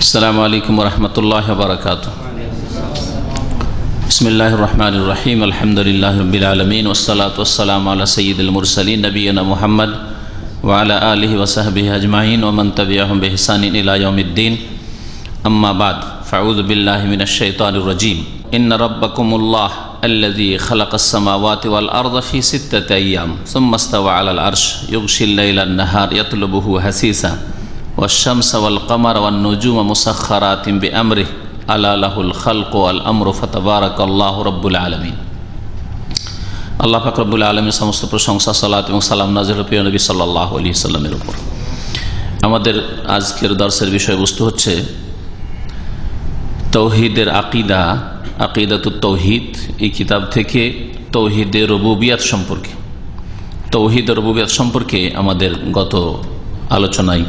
अस्सलामु अलैकुम वरहमतुल्लाहि वबरकातुहू। बिस्मिल्लाहिर रहमानिर रहीम। अल्हम्दुलिल्लाहि रब्बिल आलमीन वस्सलातु वस्सलामु अला सय्यिदिल मुरसलीन नबिय्यिना मुहम्मद व अला आलिहि व सहबिहि अजमाइन व मन तबिअहुम बिइहसानिन इला यौमिद्दीन। अम्मा बाद फ़अऊज़ु बिल्लाहि मिनश शैतानिर रजीम। इन्न रब्बकुमुल्लाह अल्लज़ी खलक़स समावाति वल अर्ज़ फ़ी सित्तति अय्याम सुम्मा इस्तवा अलल अर्श युग़शिल लैला अन्नहार यत्लुबुहु हसीसा वश्शम्स वल क़मर वन नुजूम मुसख़्ख़रातिन बिअम्रिहि अला लहुल ख़ल्क़ु वल अम्रु फ़तबारकल्लाहु रब्बुल आलमीन। আল্লাহ পাক রব্বুল আলামিন সমস্ত প্রশংসা সালাত এবং সালাম নাযিল প্রিয় নবী সাল্লাল্লাহু আলাইহি সাল্লামের উপর। আমাদের আজকের দর্সের বিষয়বস্তু হচ্ছে তৌহিদের আকীদা, আকিদাতুত তৌহিদ। এই কিতাব থেকে তৌহিদের রুবুবিয়ত সম্পর্কে, তৌহিদের রুবুবিয়ত সম্পর্কে আমাদের গত আলোচনায়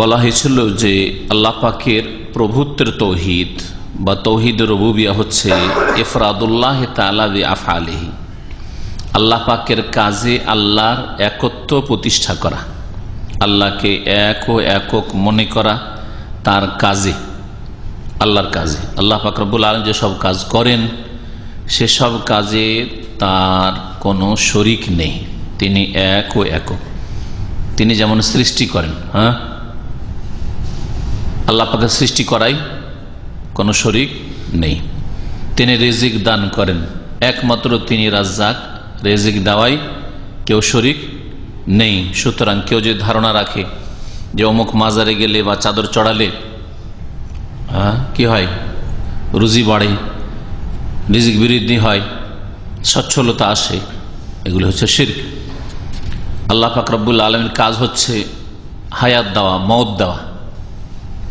বলা হয়েছিল যে আল্লাহ পাকের প্রভুত্বের তৌহিদ বা তৌহিদ রুবুবিয়া হচ্ছে ইফরাদুল্লাহ তাআলা বিআফআলিহি, আল্লাহ পাকের কাজে আল্লাহর একত্ব প্রতিষ্ঠা করা, আল্লাহকে এক ও একক মনে করা তার কাজে, আল্লাহর কাজে। আল্লাহ পাক রব্বুল আলামিন যে সব কাজ করেন সেসব কাজে তার কোনো শরীক নেই, তিনি এক ও একক। তিনি যেমন সৃষ্টি করেন, আল্লাহ পাকের সৃষ্টি করাই কোনো শরীক নেই। তিনি রিজিক দান করেন, একমাত্র তিনি রাজ্জাক, রিজিক দেওয়াই কেউ শরীক নেই। সুতরাং কেউ যদি ধারণা রাখে যে অমুক মাজারে গেলে বা চাদর চড়ালে কি হয়, রুজি বাড়ে, রিজিক বৃদ্ধি হয়, সচ্ছলতা আসে, এগুলো হচ্ছে শিরক। আল্লাহ পাক রব্বুল আলামিনের কাজ হচ্ছে হায়াত দেওয়া, মওত দেওয়া,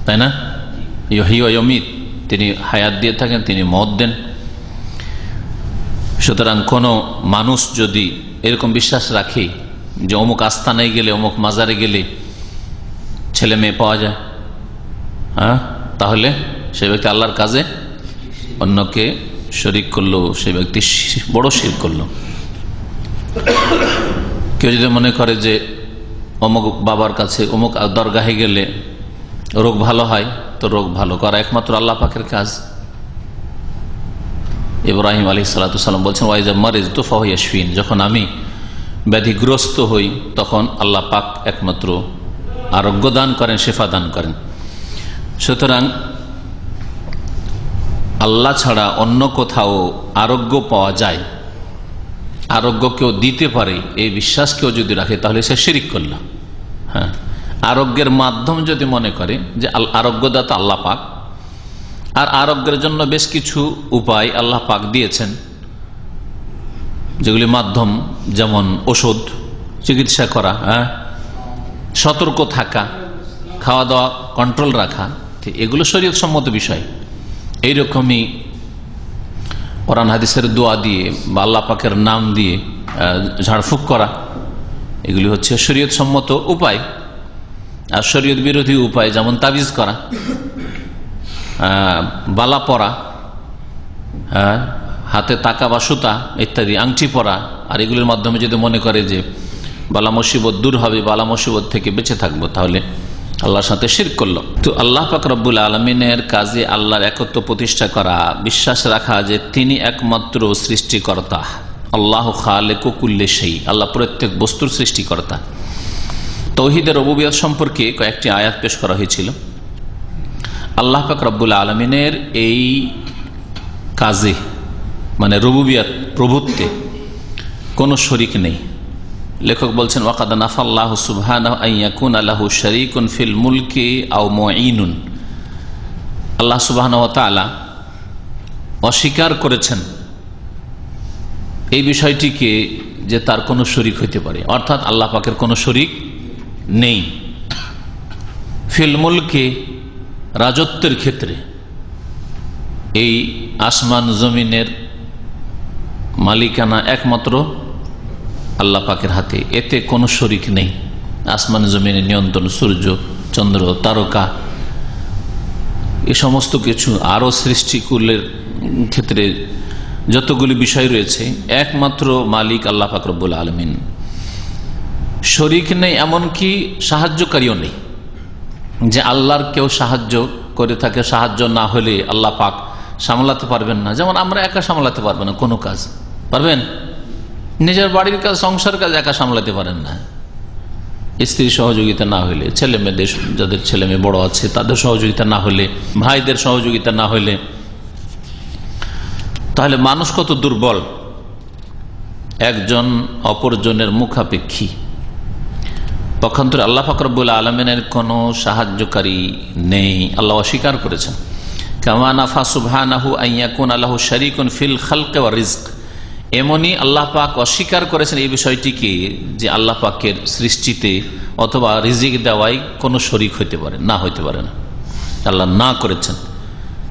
তাই না? ইহয়ী ওয়া ইউমীত, তিনি হায়াত দিয়ে থাকেন, তিনি মওত দেন। সুতরাং কোনো মানুষ যদি এরকম বিশ্বাস রাখে যে অমুক আস্তানায় গেলে, অমুক মাজারে গেলে ছেলে মেয়ে পাওয়া যায়, তাহলে সে ব্যক্তি আল্লাহর কাজে অন্যকে শরীক করলো, সে ব্যক্তি বড় শিরক করলো। কেউ যদি মনে করে যে অমুক বাবার কাছে, অমুক দরগাহে গেলে রোগ ভালো হয়, তো রোগ ভালো করা একমাত্র আল্লাহ পাকের কাজ। ইব্রাহিম আলাইহিস সালাতু ওয়াস সালাম বলছেন, ওয়াইজা মারিজতু ফাহুয়া ইয়াশফিন, যখন আমি ব্যাধিগ্রস্ত হই তখন আল্লাহ পাক একমাত্র আরোগ্য দান করেন, শেফা দান করেন। সুতরাং আল্লাহ ছাড়া অন্য কোথাও আরোগ্য পাওয়া যায়, আরোগ্য কেউ দিতে পারে, এই বিশ্বাস কেউ যদি রাখে তাহলে সে শিরক করল। আরোগ্যের মাধ্যম যদি মনে করে যে আরোগ্যদাতা আল্লাহ পাক, আর আরোগ্যের জন্য বেশ কিছু উপায় আল্লাহ পাক দিয়েছেন, যেগুলি মাধ্যম, যেমন ওষুধ, চিকিৎসা করা, সতর্ক থাকা, খাওয়া দাওয়া কন্ট্রোল রাখা, এগুলো শরীয়ত সম্মত বিষয়। এইরকমই কোরআন হাদিসের দোয়া দিয়ে বা আল্লাহ পাকের নাম দিয়ে ঝাড়ফুঁক করা, এগুলি হচ্ছে শরীয়ত সম্মত উপায়। আর শরীয়ত বিরোধী উপায় যেমন তাবিজ করা, বালা পরা, হাতে তাকা বা সুতা ইত্যাদি, আংটি পরা, আর এগুলির মাধ্যমে যদি মনে করে যে বালা মুসিবত দূর হবে, বালা মুসিবত থেকে বেঁচে থাকবো, তাহলে আল্লাহর সাথে শিরক করলো। তো আল্লাহ পাক রব্বুল আলামিনের কাজে আল্লাহর একত্ব প্রতিষ্ঠা করা, বিশ্বাস রাখা যে তিনি একমাত্র সৃষ্টিকর্তা, আল্লাহু খালিকু কুল্লি শাই, আল্লাহ প্রত্যেক বস্তুর সৃষ্টিকর্তা। তৌহিদের রুবুবিয়ত সম্পর্কে কয়েকটি আয়াত পেশ করা হয়েছিল। আল্লাহ পাক রব্বুল আলামিনের এই কাজে, মানে রুবুবিয়ত, প্রভুত্বে কোনো শরীক নেই। লেখক বলছেন, ওয়াকাদ নাফাল্লাহু সুবহানাহু আন ইয়াকুনা লাহু শারীকুন ফিল মুলকি আও মুঈনুন। আল্লাহ সুবহানাহু ওয়া তাআলা অস্বীকার করেছেন এই বিষয়টিকে যে তার কোনো শরীক হইতে পারে, অর্থাৎ আল্লাহ পাকের কোনো শরীক নেই। ফিল মুলকি, রাজত্বের ক্ষেত্রে, এই আসমান জমিনের মালিকানা একমাত্র আল্লাহ পাকের হাতে, এতে কোনো শরীক নেই। আসমান জমিনের নিয়ন্ত্রণ, সূর্য চন্দ্র তারকা, এ সমস্ত কিছু, আরও সৃষ্টিকুলের ক্ষেত্রে যতগুলি বিষয় রয়েছে, একমাত্র মালিক আল্লাহ পাক রব্বুল আলামিন। শরীক নেই, এমনকি সাহায্যকারীও নেই। যে আল্লাহর কেউ সাহায্য করে থাকে, সাহায্য না হলে আল্লাহ পাক সামলাতে পারবেন না। যেমন আমরা একা সামলাতে পারবেন না কোনো কাজ, পারবেন? নিজের বাড়ির কাজ, সংসার কাজ একা সামলাতে পারেন না, স্ত্রীর সহযোগিতা না হলে, ছেলে মেয়েদের, যাদের ছেলে মেয়ে বড় আছে তাদের সহযোগিতা না হলে, ভাইদের সহযোগিতা না হলে, তাহলে মানুষ কত দুর্বল, একজন অপরজনের মুখাপেক্ষী। পক্ষান্তরে আল্লাহ পাক রব্বুল আলামিনের কোনো সাহায্যকারী নেই, আল্লাহ অস্বীকার করেছেন। কামা নাফা সুবহানাহু আন ইয়াকুনা লাহু শারীকুন ফিল খালকি ওয়ার রিজক, এমনই আল্লাহ পাক অস্বীকার করেছেন এই বিষয়টিকে যে আল্লাহ পাকের সৃষ্টিতে অথবা রিজিক দেওয়াই কোনো শরীক হইতে পারে না, হইতে পারে না। আল্লাহ না করেছেন,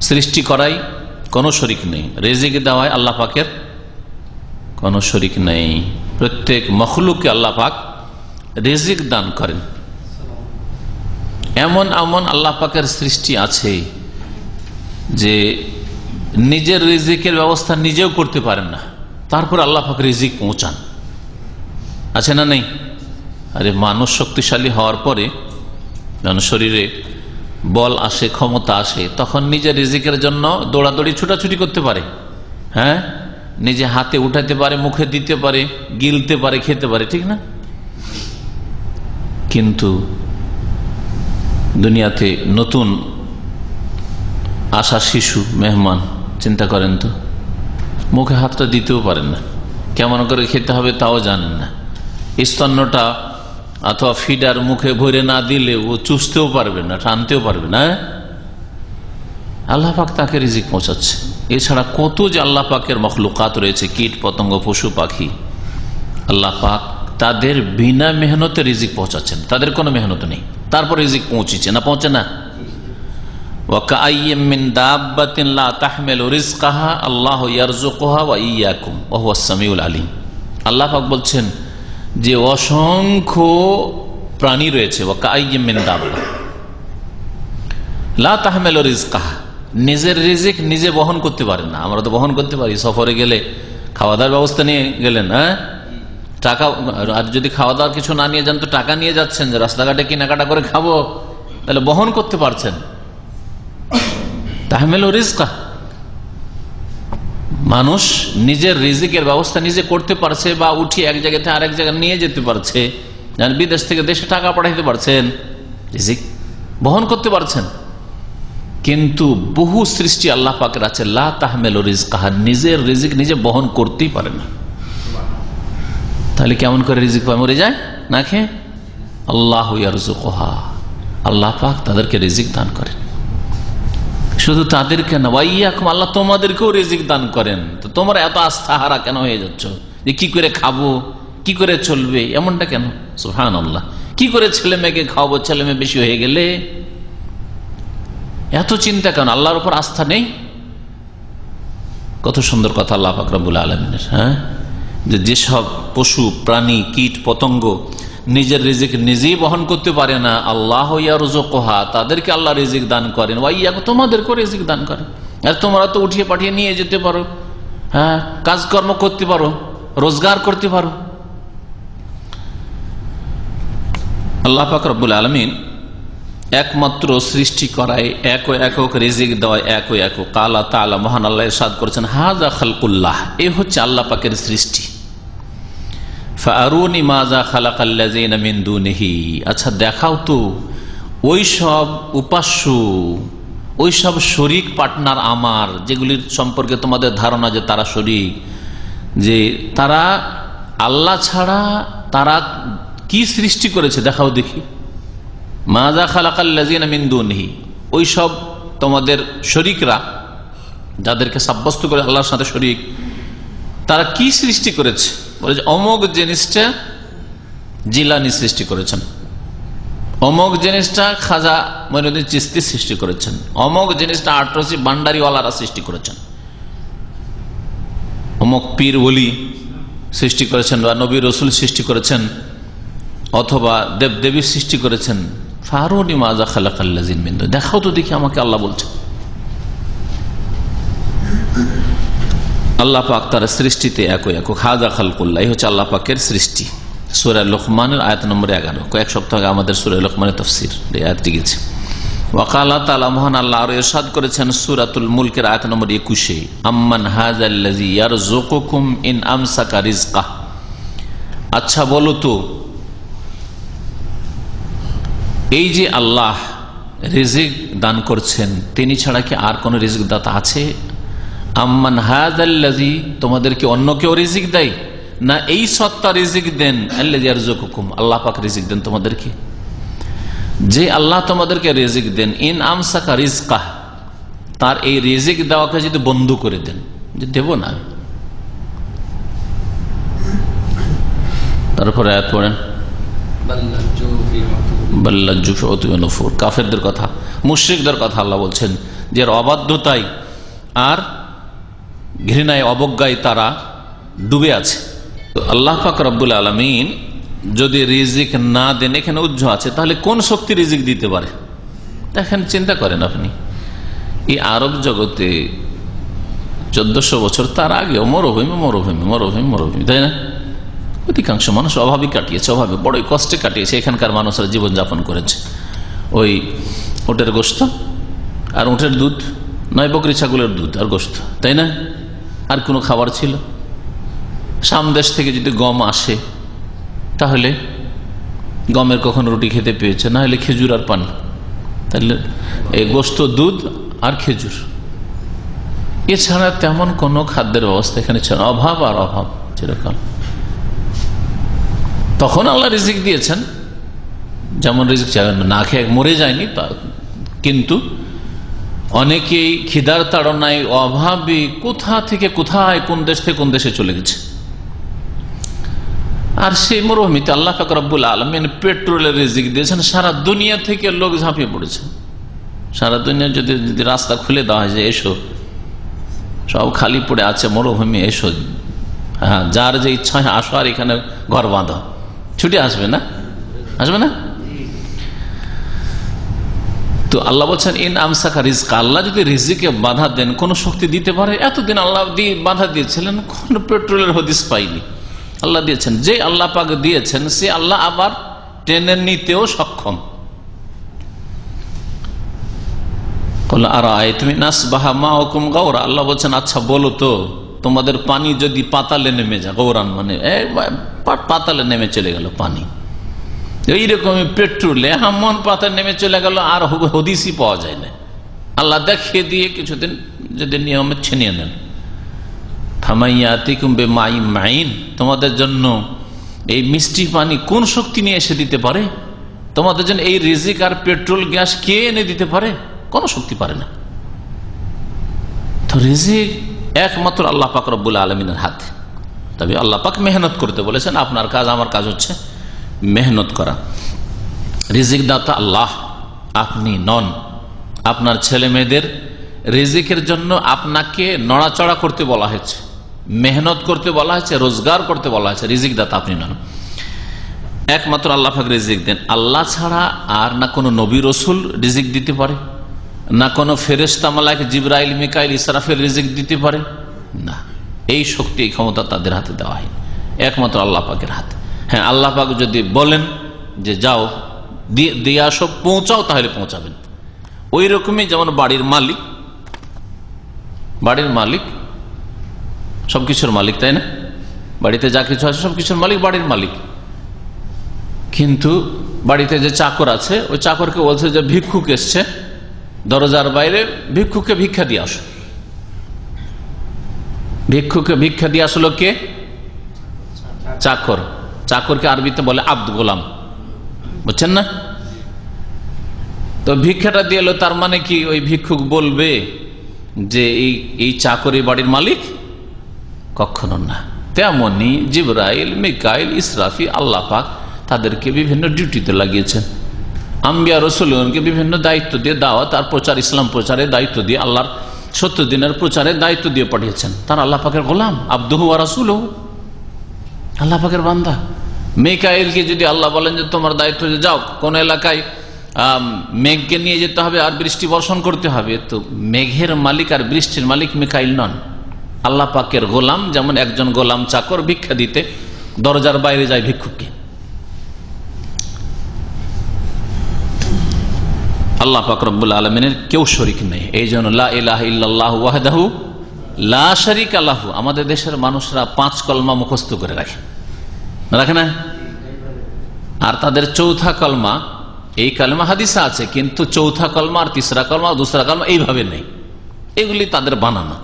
সৃষ্টি করাই কোনো শরীক নেই, রিজিক দেওয়ায় আল্লাহ পাকের কোনো শরীক নেই। প্রত্যেক মখলুককে আল্লাহ পাক রিজিক দান করেন। এমন এমন আল্লাহ পাকের সৃষ্টি আছে যে নিজের রিজিকের ব্যবস্থা নিজেও করতে পারেন না, তারপর আল্লাহ পাক রিজিক পৌঁছান, আছে না নেই? আরে মানুষ শক্তিশালী হওয়ার পরে যখন শরীরে বল আসে, ক্ষমতা আসে, তখন নিজের রিজিকের জন্য দৌড়াদৌড়ি ছুটাছুটি করতে পারে, হ্যাঁ, নিজে হাতে উঠাতে পারে, মুখে দিতে পারে, গিলতে পারে, খেতে পারে, ঠিক না? কিন্তু দুনিয়াতে নতুন আসা শিশু, মেহমান, চিন্তা করেন তো, মুখে হাতটা দিতেও পারেন না, কেমন করে খেতে হবে তাও জানেন না, স্তন্যটা অথবা ফিডার মুখে ভরে না দিলে ও চুষতেও পারবে না, টানতেও পারবে না। আল্লাহ পাক তাকে রিজিক পৌঁছাচ্ছে। এছাড়া কত যে আল্লাহ পাকের মখলুকাত রয়েছে, কীট পতঙ্গ, পশু পাখি, আল্লাহ পাক তাদের বিনা মেহনতে রিজিক পৌঁছাচ্ছেন, তাদের কোনো মেহনত নেই, তারপর রিজিক পৌঁছেছে না, পৌঁছে না। ওয়াকাইয়্যিম মিন দাব্বাতিন লা তাহমিলু রিজকাহা আল্লাহু ইয়ারযুকুহা ওয়া ইয়্যাকুম ওয়া হুয়াস সামিউল আলিম। আল্লাহ পাক বলছেন যে অসংখ্য প্রাণী রয়েছে, ওয়াকাইয়্যিম মিন দাব্বা লা তাহমিলু রিজকাহা, নিজের রিজিক নিজে বহন করতে পারেন না। আমরা তো বহন করতে পারি, সফরে গেলে খাওয়া দাওয়ার ব্যবস্থা নিয়ে গেলেন, হ্যাঁ, টাকা, আর যদি খাওয়া দাওয়ার কিছু না নিয়ে যান তো টাকা নিয়ে যাচ্ছেন যে রাস্তাঘাটে কেনাকাটা করে খাবো, তাহলে বহন করতে পারছেন। তাহমিলু রিজকা, মানুষ নিজের রিজিকের ব্যবস্থা নিজে করতে পারছে, বা উঠিয়ে এক জায়গা থেকে আরেক জায়গায় নিয়ে যেতে পারছে, বিদেশ থেকে দেশে টাকা পাঠাইতে পারছেন, রিজিক বহন করতে পারছেন। কিন্তু বহু সৃষ্টি আল্লাহ পাকের আছে লা তাহমিলু রিজকাহা, নিজের রিজিক নিজে বহন করতেই পারে না। তাহলে কেমন করে রিজিক পায়? মরে যায় না খেয়ে? আল্লাহু ইয়ারযুকুহা, আল্লাহ পাক তাদেরকে রিজিক দান করেন। শুধু তাদেরকে না, ওয়া ইয়্যাকুম, আল্লাহ তোমাদেরকেও রিজিক দান করেন। তো তোমরা এত আস্থাহারা কেন হয়ে যাচ্ছ যে কি করে খাবো, কি করে চলবে, এমনটা কেন? সুবহানাল্লাহ, কি করে ছেলে মেয়েকে খাওয়াবো, ছেলে মেয়ে বেশি হয়ে গেলে এত চিন্তা কেন? আল্লাহর উপর আস্থা নেই? কত সুন্দর কথা আল্লাহ পাক রব্বুল আলামিনের, হ্যাঁ, যেসব পশু প্রাণী, কীট পতঙ্গ নিজের রিজিক নিজেই বহন করতে পারে না, আল্লাহ ইয়ারযুকুহা, তাদেরকে আল্লাহ রিজিক দান করেন, ওয়া ইয়্যাকুম, তোমাদেরকেও রিজিক দান করেন। আর তোমরা তো উঠিয়ে পাঠিয়ে নিয়ে যেতে পারো, হ্যাঁ, কাজকর্ম করতে পারো, রোজগার করতে পারো। আল্লাহ পাক রব্বুল আলামিন একমাত্র সৃষ্টি করায়, একক রিজিক দেওয়ায় একক। কালা তাআলা, মহান আল্লাহ ইরশাদ করেছেন, হাযা খালকুল্লাহ, এই হচ্ছে আল্লাহ পাকের সৃষ্টি। ফাআরুনি মাযা খালাকাল্লাযিনা মিন দুনিহি, আচ্ছা দেখাও তো ওই সব উপাস্য, ওই সব শরীক পার্টনার আমার, যেগুলির সম্পর্কে তোমাদের ধারণা যে তারা শরীক, যে তারা আল্লাহ ছাড়া তারা কি সৃষ্টি করেছে দেখাও দেখি। মাযা খালাকাল্লাযিনা মিন দুনিহি, ওই সব তোমাদের শরীকরা, যাদেরকে সাব্যস্ত করে আল্লাহর সাথে শরীক, তারা কি সৃষ্টি করেছে? বলে যে অমুক জিনিসটা জিলানি সৃষ্টি করেছেন, অমুক জিনিসটা খাজা মঈনুদ্দিন চিশতি সৃষ্টি করেছেন, অমুক জিনিসটা আটরসি ভান্ডারিওয়ালারা সৃষ্টি করেছেন, অমুক পীর ওলি সৃষ্টি করেছেন, বা নবী রসুল সৃষ্টি করেছেন, অথবা দেবদেবী সৃষ্টি করেছেন। ফারুনি মাযা খালাকাল্লাযিনা মিন দুনিহি, দেখাও তো দেখি আমাকে, আল্লাহ বলছেন। আল্লাহ পাক তার সৃষ্টিতে একক। হাযা খালকুল্লাহ, এই হচ্ছে আল্লাহ পাকের সৃষ্টি। সূরা লোকমানের আয়াত নম্বর 11। কয়েক সপ্তাহ আগে আমাদের সূরা লোকমানের তাফসীর এই আয়াতটি গেছে। ওয়াকালা তাআলা মহান আল্লাহ আর ইরশাদ করেছেন সূরাতুল মুলকের আয়াত নম্বর 21-এ, আম্মান হাযাল্লাযী ইয়ারযুকুকুম ইন আমসাকা রিজকাহ। আচ্ছা বলো তো, এই যে আল্লাহ রিজিক দান করছেন, তিনি ছাড়া কি আর কোন রিজিক দাতা আছে? আম্মান হাযাল্লাযী, তোমাদেরকে অন্য কেউ রিজিক দেয় না এই সত্তা রিজিক দেন? আল্লাযী ইয়ারযুকুকুম, আল্লাহ পাক রিজিক দেন তোমাদেরকে। যে আল্লাহ তোমাদেরকে রিজিক দেন, ইন আমসাকা রিজকাহ, তার এই রিজিক দেওয়াকে যদি বন্ধ করে দেন, যে দেব না। তারপরে আয়াত পড়েন, কাফেরদের কথা, মুশরিকদের কথা আল্লাহ বলছেন যে অবাধ্যতায় আর ঘৃণায় অবজ্ঞায় তারা ডুবে আছে। তো আল্লাহ পাক রব্বুল আলামিন যদি রিজিক না দেন, এখানে উজ্জ্ব আছে, তাহলে কোন শক্তি রিজিক দিতে পারে? দেখেন, চিন্তা করেন আপনি, এই আরব জগতে 1400 বছর তার আগেও মরুভূমি মরুভূমি মরুভূমি মরুভূমি, তাই না? অধিকাংশ মানুষ অভাবই কাটিয়েছে, অভাবে বড়ই কষ্টে কাটিয়েছে। এখানকার মানুষরা জীবনযাপন করেছে ওই উটের গোশত আর উটের দুধ, নয় বকরি ছাগলের দুধ আর গোশত, তাই না? আর কোনো খাবার ছিল? সামদেশ থেকে যদি গম আসে তাহলে গমের কখন রুটি খেতে পেয়েছে, না হলে খেজুর আর পান, তাহলে এই গোশত, দুধ আর খেজুর, এছাড়া তেমন কোনো খাদ্যের ব্যবস্থা এখানে ছিল। অভাব আর অভাব চিরকাল। তখন আল্লাহ রিজিক দিয়েছেন, যেমন রিজিক না খেয়ে মরে যায়নি, কিন্তু অনেকেই খিদার তাড়নায় অভাবে কোথা থেকে কোথায়, কোন দেশ থেকে কোন দেশে চলে গেছে। আর সেই মরুভূমিতে আল্লাহ পাক রব্বুল আলামিন পেট্রোলের রিজিক দিয়েছেন, সারা দুনিয়া থেকে লোক ঝাঁপিয়ে পড়েছে। সারা দুনিয়া যদি রাস্তা খুলে দেওয়া হয় যে এসো, সব খালি পড়ে আছে মরুভূমি, এসো, হ্যাঁ, যার যে ইচ্ছা হয় আসো আর এখানে ঘর বাঁধো, ছুটে আসবে না? আসবে না? তো আল্লাহ বলছেন ইন আমসাকা রিজকা, আল্লাহ যদি রিজিকে বাধা দেন, কোন শক্তি দিতে পারে? এতদিন আল্লাহ বাধা দিয়েছিলেন, কোন পেট্রোলের হদিস পাইনি। আল্লাহ দিয়েছেন, যে আল্লাহ পাক দিয়েছেন সে আল্লাহ আবার টেনে নিতেও সক্ষম। আল্লাহ বলছেন, আচ্ছা বলো তো, তোমাদের পানি যদি পাতালে নেমে যায়, গৌরান মানে পাতালে নেমে চলে গেল পানি, এইরকমই পেট্রোলে এমন পাতালে নেমে চলে গেল আর হদিসই পাওয়া যায় না। আল্লাহ দেখিয়ে দিয়ে কিছুদিন যদি নিয়মে ছিনিয়ে নেন, তোমাদের জন্য এই মিষ্টি পানি কোন শক্তি নিয়ে এসে দিতে পারে? তোমাদের জন্য এই রিজিক আর পেট্রোল গ্যাস কে এনে দিতে পারে? কোন শক্তি পারে না। তো রিজিক একমাত্র আল্লাহ পাক রব্বুল আলামিনের হাতে। তবে আল্লাহ পাক মেহনত করতে বলেছেন, আপনার কাজ আমার কাজ হচ্ছে মেহনত করা। রিজিক দাতা আল্লাহ, আপনি নন। আপনার ছেলে মেয়েদের রিজিকের জন্য আপনাকে নড়াচড়া করতে বলা হয়েছে, মেহনত করতে বলা হয়েছে, রোজগার করতে বলা হয়েছে। রিজিক দাতা আপনি নন, একমাত্র আল্লাহ পাক রিজিক দেন। আল্লাহ ছাড়া আর না কোনো নবী রসুল রিজিক দিতে পারে, না কোনো ফেরেশতা মালায়েক জিবরাইল মিকাইল ইসরাফিল রিজিক দিতে পারে না। এই শক্তি, এই ক্ষমতা তাদের হাতে দেওয়া হয়, একমাত্র আল্লাহ পাকের হাতে। হ্যাঁ, আল্লাহ পাক যদি বলেন যে যাও দিয়ে আসো, পৌঁছাও, তাহলে পৌঁছাবেন। ওই রকমই যেমন বাড়ির মালিক সবকিছুর মালিক, তাই না? বাড়িতে যা কিছু আছে সবকিছুর মালিক বাড়ির মালিক। কিন্তু বাড়িতে যে চাকর আছে, ওই চাকরকে বলছে যে ভিক্ষুক এসছে দরজার বাইরে, ভিক্ষুককে ভিক্ষা দিয়ে আসো। ভিক্ষুকে ভিক্ষা দিয়ে আসলো কে? চাকর। চাকরকে আরবিতে বলে আব্দ, গোলাম, বুঝছেন না? তো ভিক্ষাটা দিয়ে এলো, তার মানে কি ওই ভিক্ষুক বলবে যে এই চাকর এই বাড়ির মালিক? কখনো না। তেমনি জিবরাইল মিকাইল ইসরাফি আল্লাহ পাক তাদেরকে বিভিন্ন ডিউটিতে লাগিয়েছেন। আম্বিয়া রসুলকে বিভিন্ন দায়িত্ব দিয়ে দাওয়াত আর প্রচার, ইসলাম প্রচারের দায়িত্ব দিয়ে, আল্লাহর 70 দিনের প্রচারের দায়িত্ব দিয়ে পাঠিয়েছেন। তার আল্লাহ পাকের গোলাম, আব্দুহু ওয়া রাসূলুহু, আল্লাহ পাকের বান্দা। মিকাইলকে যদি আল্লাহ বলেন যে তোমার দায়িত্ব, যাও কোন এলাকায় মেঘকে নিয়ে যেতে হবে আর বৃষ্টি বর্ষণ করতে হবে, তো মেঘের মালিক আর বৃষ্টির মালিক মিকাইল নন, আল্লাহ পাকের গোলাম। যেমন একজন গোলাম চাকর ভিক্ষা দিতে দরজার বাইরে যায় ভিক্ষুককে, আল্লাহ পাক রব্বুল আলামিনের কেউ শরীক নেই। এই জন্য লা ইলাহা ইল্লাল্লাহু ওয়াহদাহু লা শারীকা লাহু আমাদের দেশের মানুষরা 5 কলমা মুখস্থ করে রাখে না? আর তাদের চৌথা কলমা, এই কালেমা হাদিসে আছে, কিন্তু চৌথা কলমা আর তিসরা কলমা দুসরা কলমা এইভাবে নেই, এগুলি তাদের বানানো।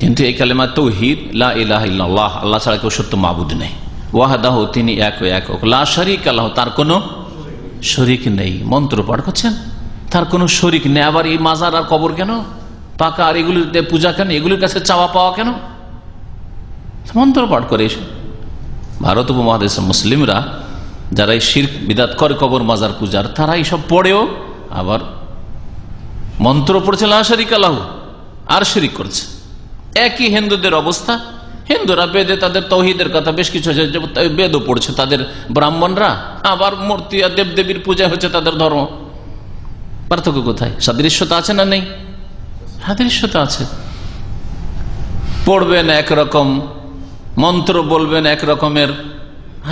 কিন্তু এই কালেমা তাওহীদ, লা ইলাহা ইল্লাল্লাহ, আল্লাহ ছাড়া কেউ সত্য মাবুদ নেই, ওয়াহদাহু তিনি একক, লা শারীকা লাহু তার কোনো শরীক নেই। মন্ত্র পাঠ করছেন, তার কোনো শরীক নেই। আবার এই মাজার আর কবর কেন, পাকা আর এগুলিতে পূজা কেন, এগুলির কাছে চাওয়া পাওয়া কেন? মন্ত্র পাঠ করে এসে ভারত উপমহাদেশের মুসলিমরা যারা এই শিরক বিদাত করে কবর মাজার পূজার, তারা এইসব পড়েও আবার মন্ত্র পড়ছে লা শারীকা লাহু আর শিরক করছে। একই হিন্দুদের অবস্থা। হিন্দুরা বেদে তাদের তাওহীদের কথা বেশ কিছু আছে, বেদও পড়ছে তাদের ব্রাহ্মণরা, আবার মূর্তি আর দেবদেবীর পূজা হচ্ছে তাদের ধর্ম। পার্থক্য কোথায়? সাদৃশ্যতা আছে না নেই? সাদৃশ্যতা আছে। পড়বেন একরকম, মন্ত্র বলবেন এক রকমের,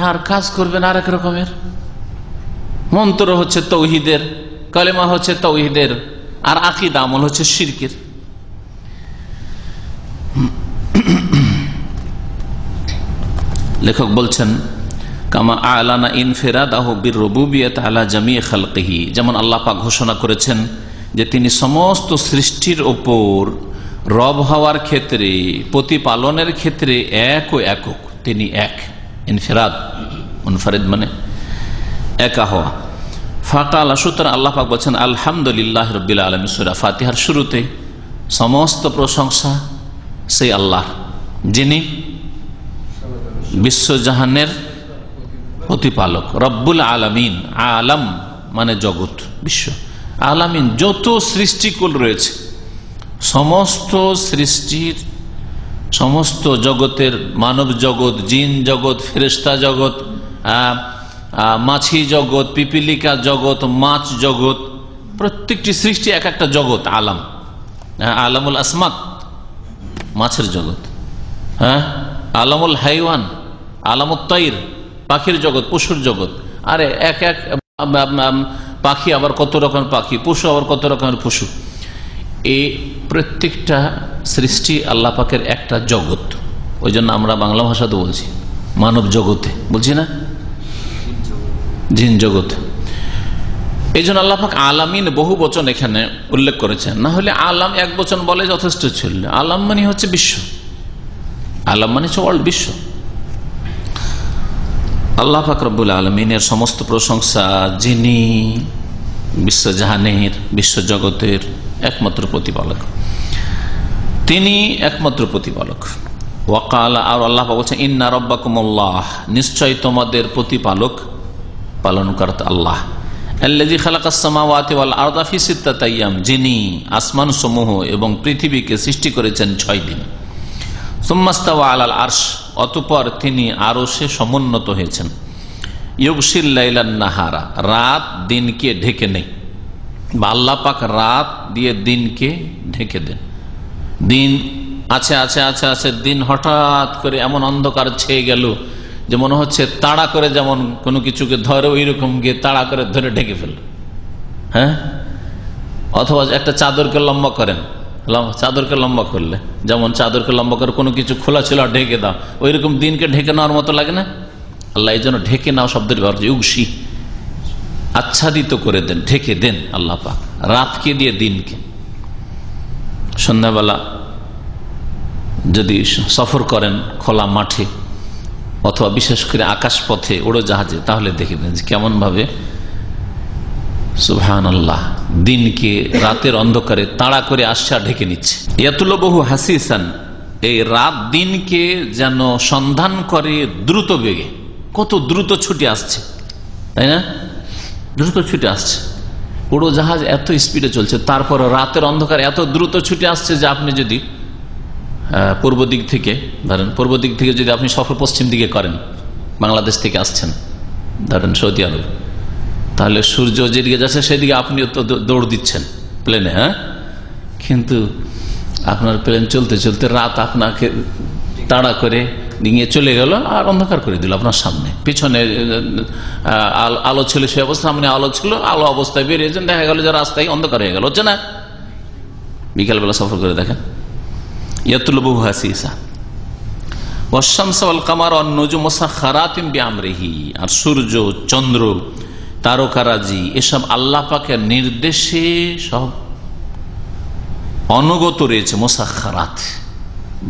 আর কাজ করবেন আর এক রকমের। মন্ত্র হচ্ছে তাওহীদের, কালেমা হচ্ছে তাওহীদের, আর আকীদা আমল হচ্ছে শিরকের। লেখক বলছেন কামা আলানা ইনফিরাদাহু বিররুবুবিয়্যাতি আলা জামিই খালকিহি, যেমন আল্লাহ পাক ঘোষণা করেছেন যে তিনি সমস্ত সৃষ্টির ওপর রব হওয়ার ক্ষেত্রে, প্রতিপালনের ক্ষেত্রে এক ও একক, তিনি এক। ইনফিরাদ, মুনফারিদ মানে একা হওয়া। ফাকালা, সুতরাং আল্লাহ পাক বলছেন আলহামদুলিল্লাহি রাব্বিল আলামিন। সূরা ফাতিহার শুরুতে সমস্ত প্রশংসা সেই আল্লাহ, যিনি বিশ্বজাহানের প্রতিপালক। রব্বুল আলামিন, আলম মানে জগৎ, বিশ্ব, আলামিন যত সৃষ্টিকুল রয়েছে, সমস্ত সৃষ্টির, সমস্ত জগতের, মানব জগৎ, জিন জগৎ, ফেরেশতা জগৎ, মাছি জগৎ, পিপিলিকা জগৎ, মাছ জগৎ, প্রত্যেকটি সৃষ্টি এক একটা জগৎ, আলাম। আলামুল আসমাক মাছের জগৎ, হ্যাঁ, আলামুল হাইওয়ান, আলামুত তাইর পাখির জগৎ, পশুর জগৎ। আরে এক এক পাখি আবার কত রকমের পাখি, পশু আবার কত রকমের পশু। এই প্রত্যেকটা সৃষ্টি আল্লাহ পাকের একটা জগৎ। ওই জন্য আমরা বাংলা ভাষাতে বলছি মানব জগতে, বলছি না জিন জগৎ। এই জন্য আল্লাহ পাক আলামিন বহু বচন এখানে উল্লেখ করেছেন। না হলে আলাম এক বচন বলে যথেষ্ট ছিল। আলাম মানে হচ্ছে বিশ্ব, আলাম মানে হচ্ছে ওয়ার্ল্ড, বিশ্ব। আল্লাহ পাক রব্বুল আলামিনের সমস্ত প্রশংসা, যিনি বিশ্বজাহানের, বিশ্বজগতের একমাত্র প্রতিপালক, তিনি একমাত্র প্রতিপালক। ওয়াকালা, আর আল্লাহ পাক বলছেন ইন্না রাব্বাকুমুল্লাহ, নিশ্চয় তোমাদের প্রতিপালক, পালনকর্তা আল্লাহ। আল্লাযী খালাকাস সামাওয়াতি ওয়াল আরদা ফি সিত্তাতি আইয়াম, যিনি আসমান সমূহ এবং পৃথিবীকে সৃষ্টি করেছেন 6 দিন। সুম্মা ইস্তাওয়া আলাল আরশ, অতঃপর তিনি আরশে সমুন্নত হয়েছেন। ইউগশিল লাইলান নাহারা, রাত দিনকে ঢেকে নেই, বা আল্লাহ পাক রাত দিয়ে দিনকে ঢেকে দেন। দিন আছে আছে আছে আছে, দিন হঠাৎ করে এমন অন্ধকার ছেয়ে গেল যে মনে হচ্ছে তাড়া করে, যেমন কোনো কিছুকে ধরে ওই রকম গিয়ে তাড়া করে ধরে ঢেকে ফেলল, হ্যাঁ। অথবা একটা চাদরকে লম্বা করেন, চাদরকে লম্বা করলে যেমন চাদরকে লম্বা করে কোনো কিছু খোলা ছিল আর ঢেকে দাও, ওই রকম দিনকে ঢেকে নেওয়ার মতো লাগে না? আল্লাহ এই জন্য ঢেকে নাও শব্দের ব্যবহার, ইউগশি, আচ্ছাদিত করে দেন, ঢেকে দেন আল্লাহ পাক রাতকে দিয়ে দিনকে। সন্ধ্যাবেলা যদি সফর করেন খোলা মাঠে অথবা বিশেষ করে আকাশ পথে, উড়োজাহাজে, তাহলে দেখে দেন কেমন ভাবে সুবহানাল্লাহ দিনকে রাতের অন্ধকারে তাড়া করে আসছে আর ঢেকে নিচ্ছে। ইয়াতুলুবহু হাসিসান, এই রাত দিনকে যেন সন্ধান করে দ্রুত বেগে, কত দ্রুত ছুটে আসছে, তাই না? দ্রুত ছুটে আসছে, উড়োজাহাজ এত স্পিডে চলছে, তারপর রাতের অন্ধকার এত দ্রুত ছুটে আসছে যে আপনি যদি পূর্ব দিক থেকে ধরেন, পূর্ব দিক থেকে যদি আপনি সফর পশ্চিম দিকে করেন, বাংলাদেশ থেকে আসছেন ধরেন সৌদি আরব, তাহলে সূর্য যেদিকে যাচ্ছে সেদিকে আপনিও তো দৌড় দিচ্ছেন প্লেনে, হ্যাঁ। কিন্তু আপনার প্লেন চলতে চলতে রাত আপনাকে তাড়া করে নিয়ে চলে গেল আর অন্ধকার করে দিল আপনার সামনে। পিছনে আলো ছিল, সে অবস্থা সামনে আলো ছিল, আলো অবস্থায় বেরিয়েছেন, দেখা গেল যে রাস্তায় অন্ধকার হয়ে গেল। হচ্ছে না? বিকালবেলা সফর করে দেখেন। ইয়াতলুবু হাসিসা ওয়াশ-শামসু ওয়াল-কামার ওয়ান-নুজুমু মুসাখখারাতিন বিআমরিহি, আর সূর্য, চন্দ্র, তারকারাজি এসব আল্লাহ পাকের নির্দেশে সব অনুগত রয়েছে। মুসাখখারাত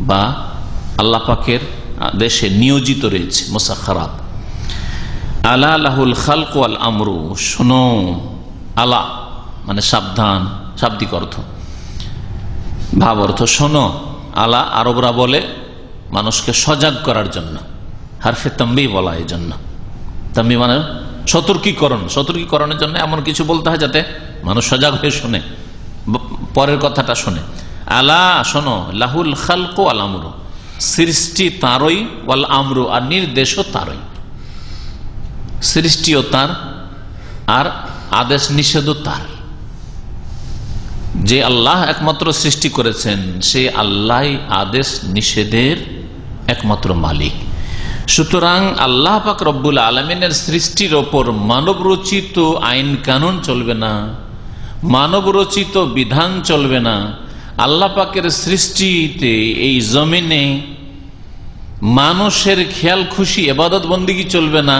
বা আল্লাহ পাকের দেশে নিয়োজিত রয়েছে মুসাখখারাত। আলা লাহুল খালকু ওয়াল আমরু, শোনো, আলা মানে সাবধান, শাব্দিক অর্থ, ভাব অর্থ শোনো। আলা আরবরা বলে মানুষকে সজাগ করার জন্য, হারফে তাম্বি বলা, এই জন্য তাম্বি মানে সতর্কীকরণ, সতর্কীকরণের জন্য এমন কিছু বলতে হয় যাতে মানুষ সজাগ হয়ে শোনে, পরের কথাটা শোনে। আলা শোনো, লাহুল খালকু ওয়াল আমরু, সৃষ্টি তারই, ওয়াল আমরু আর নির্দেশও তারই। সৃষ্টিও তার আর আদেশ নিষেধও তার। যে আল্লাহ একমাত্র সৃষ্টি করেছেন সে আল্লাহ আদেশ নিষেধের একমাত্র মালিক। সুতরাং আল্লাহ পাক রব্বুল আলামিনের সৃষ্টির ওপর মানব রচিত আইন কানুন চলবে না, মানব রচিত বিধান চলবে না। আল্লাহ পাকের সৃষ্টিতে এই জমিনে মানুষের খেয়াল খুশি ইবাদত বন্দেগী চলবে না,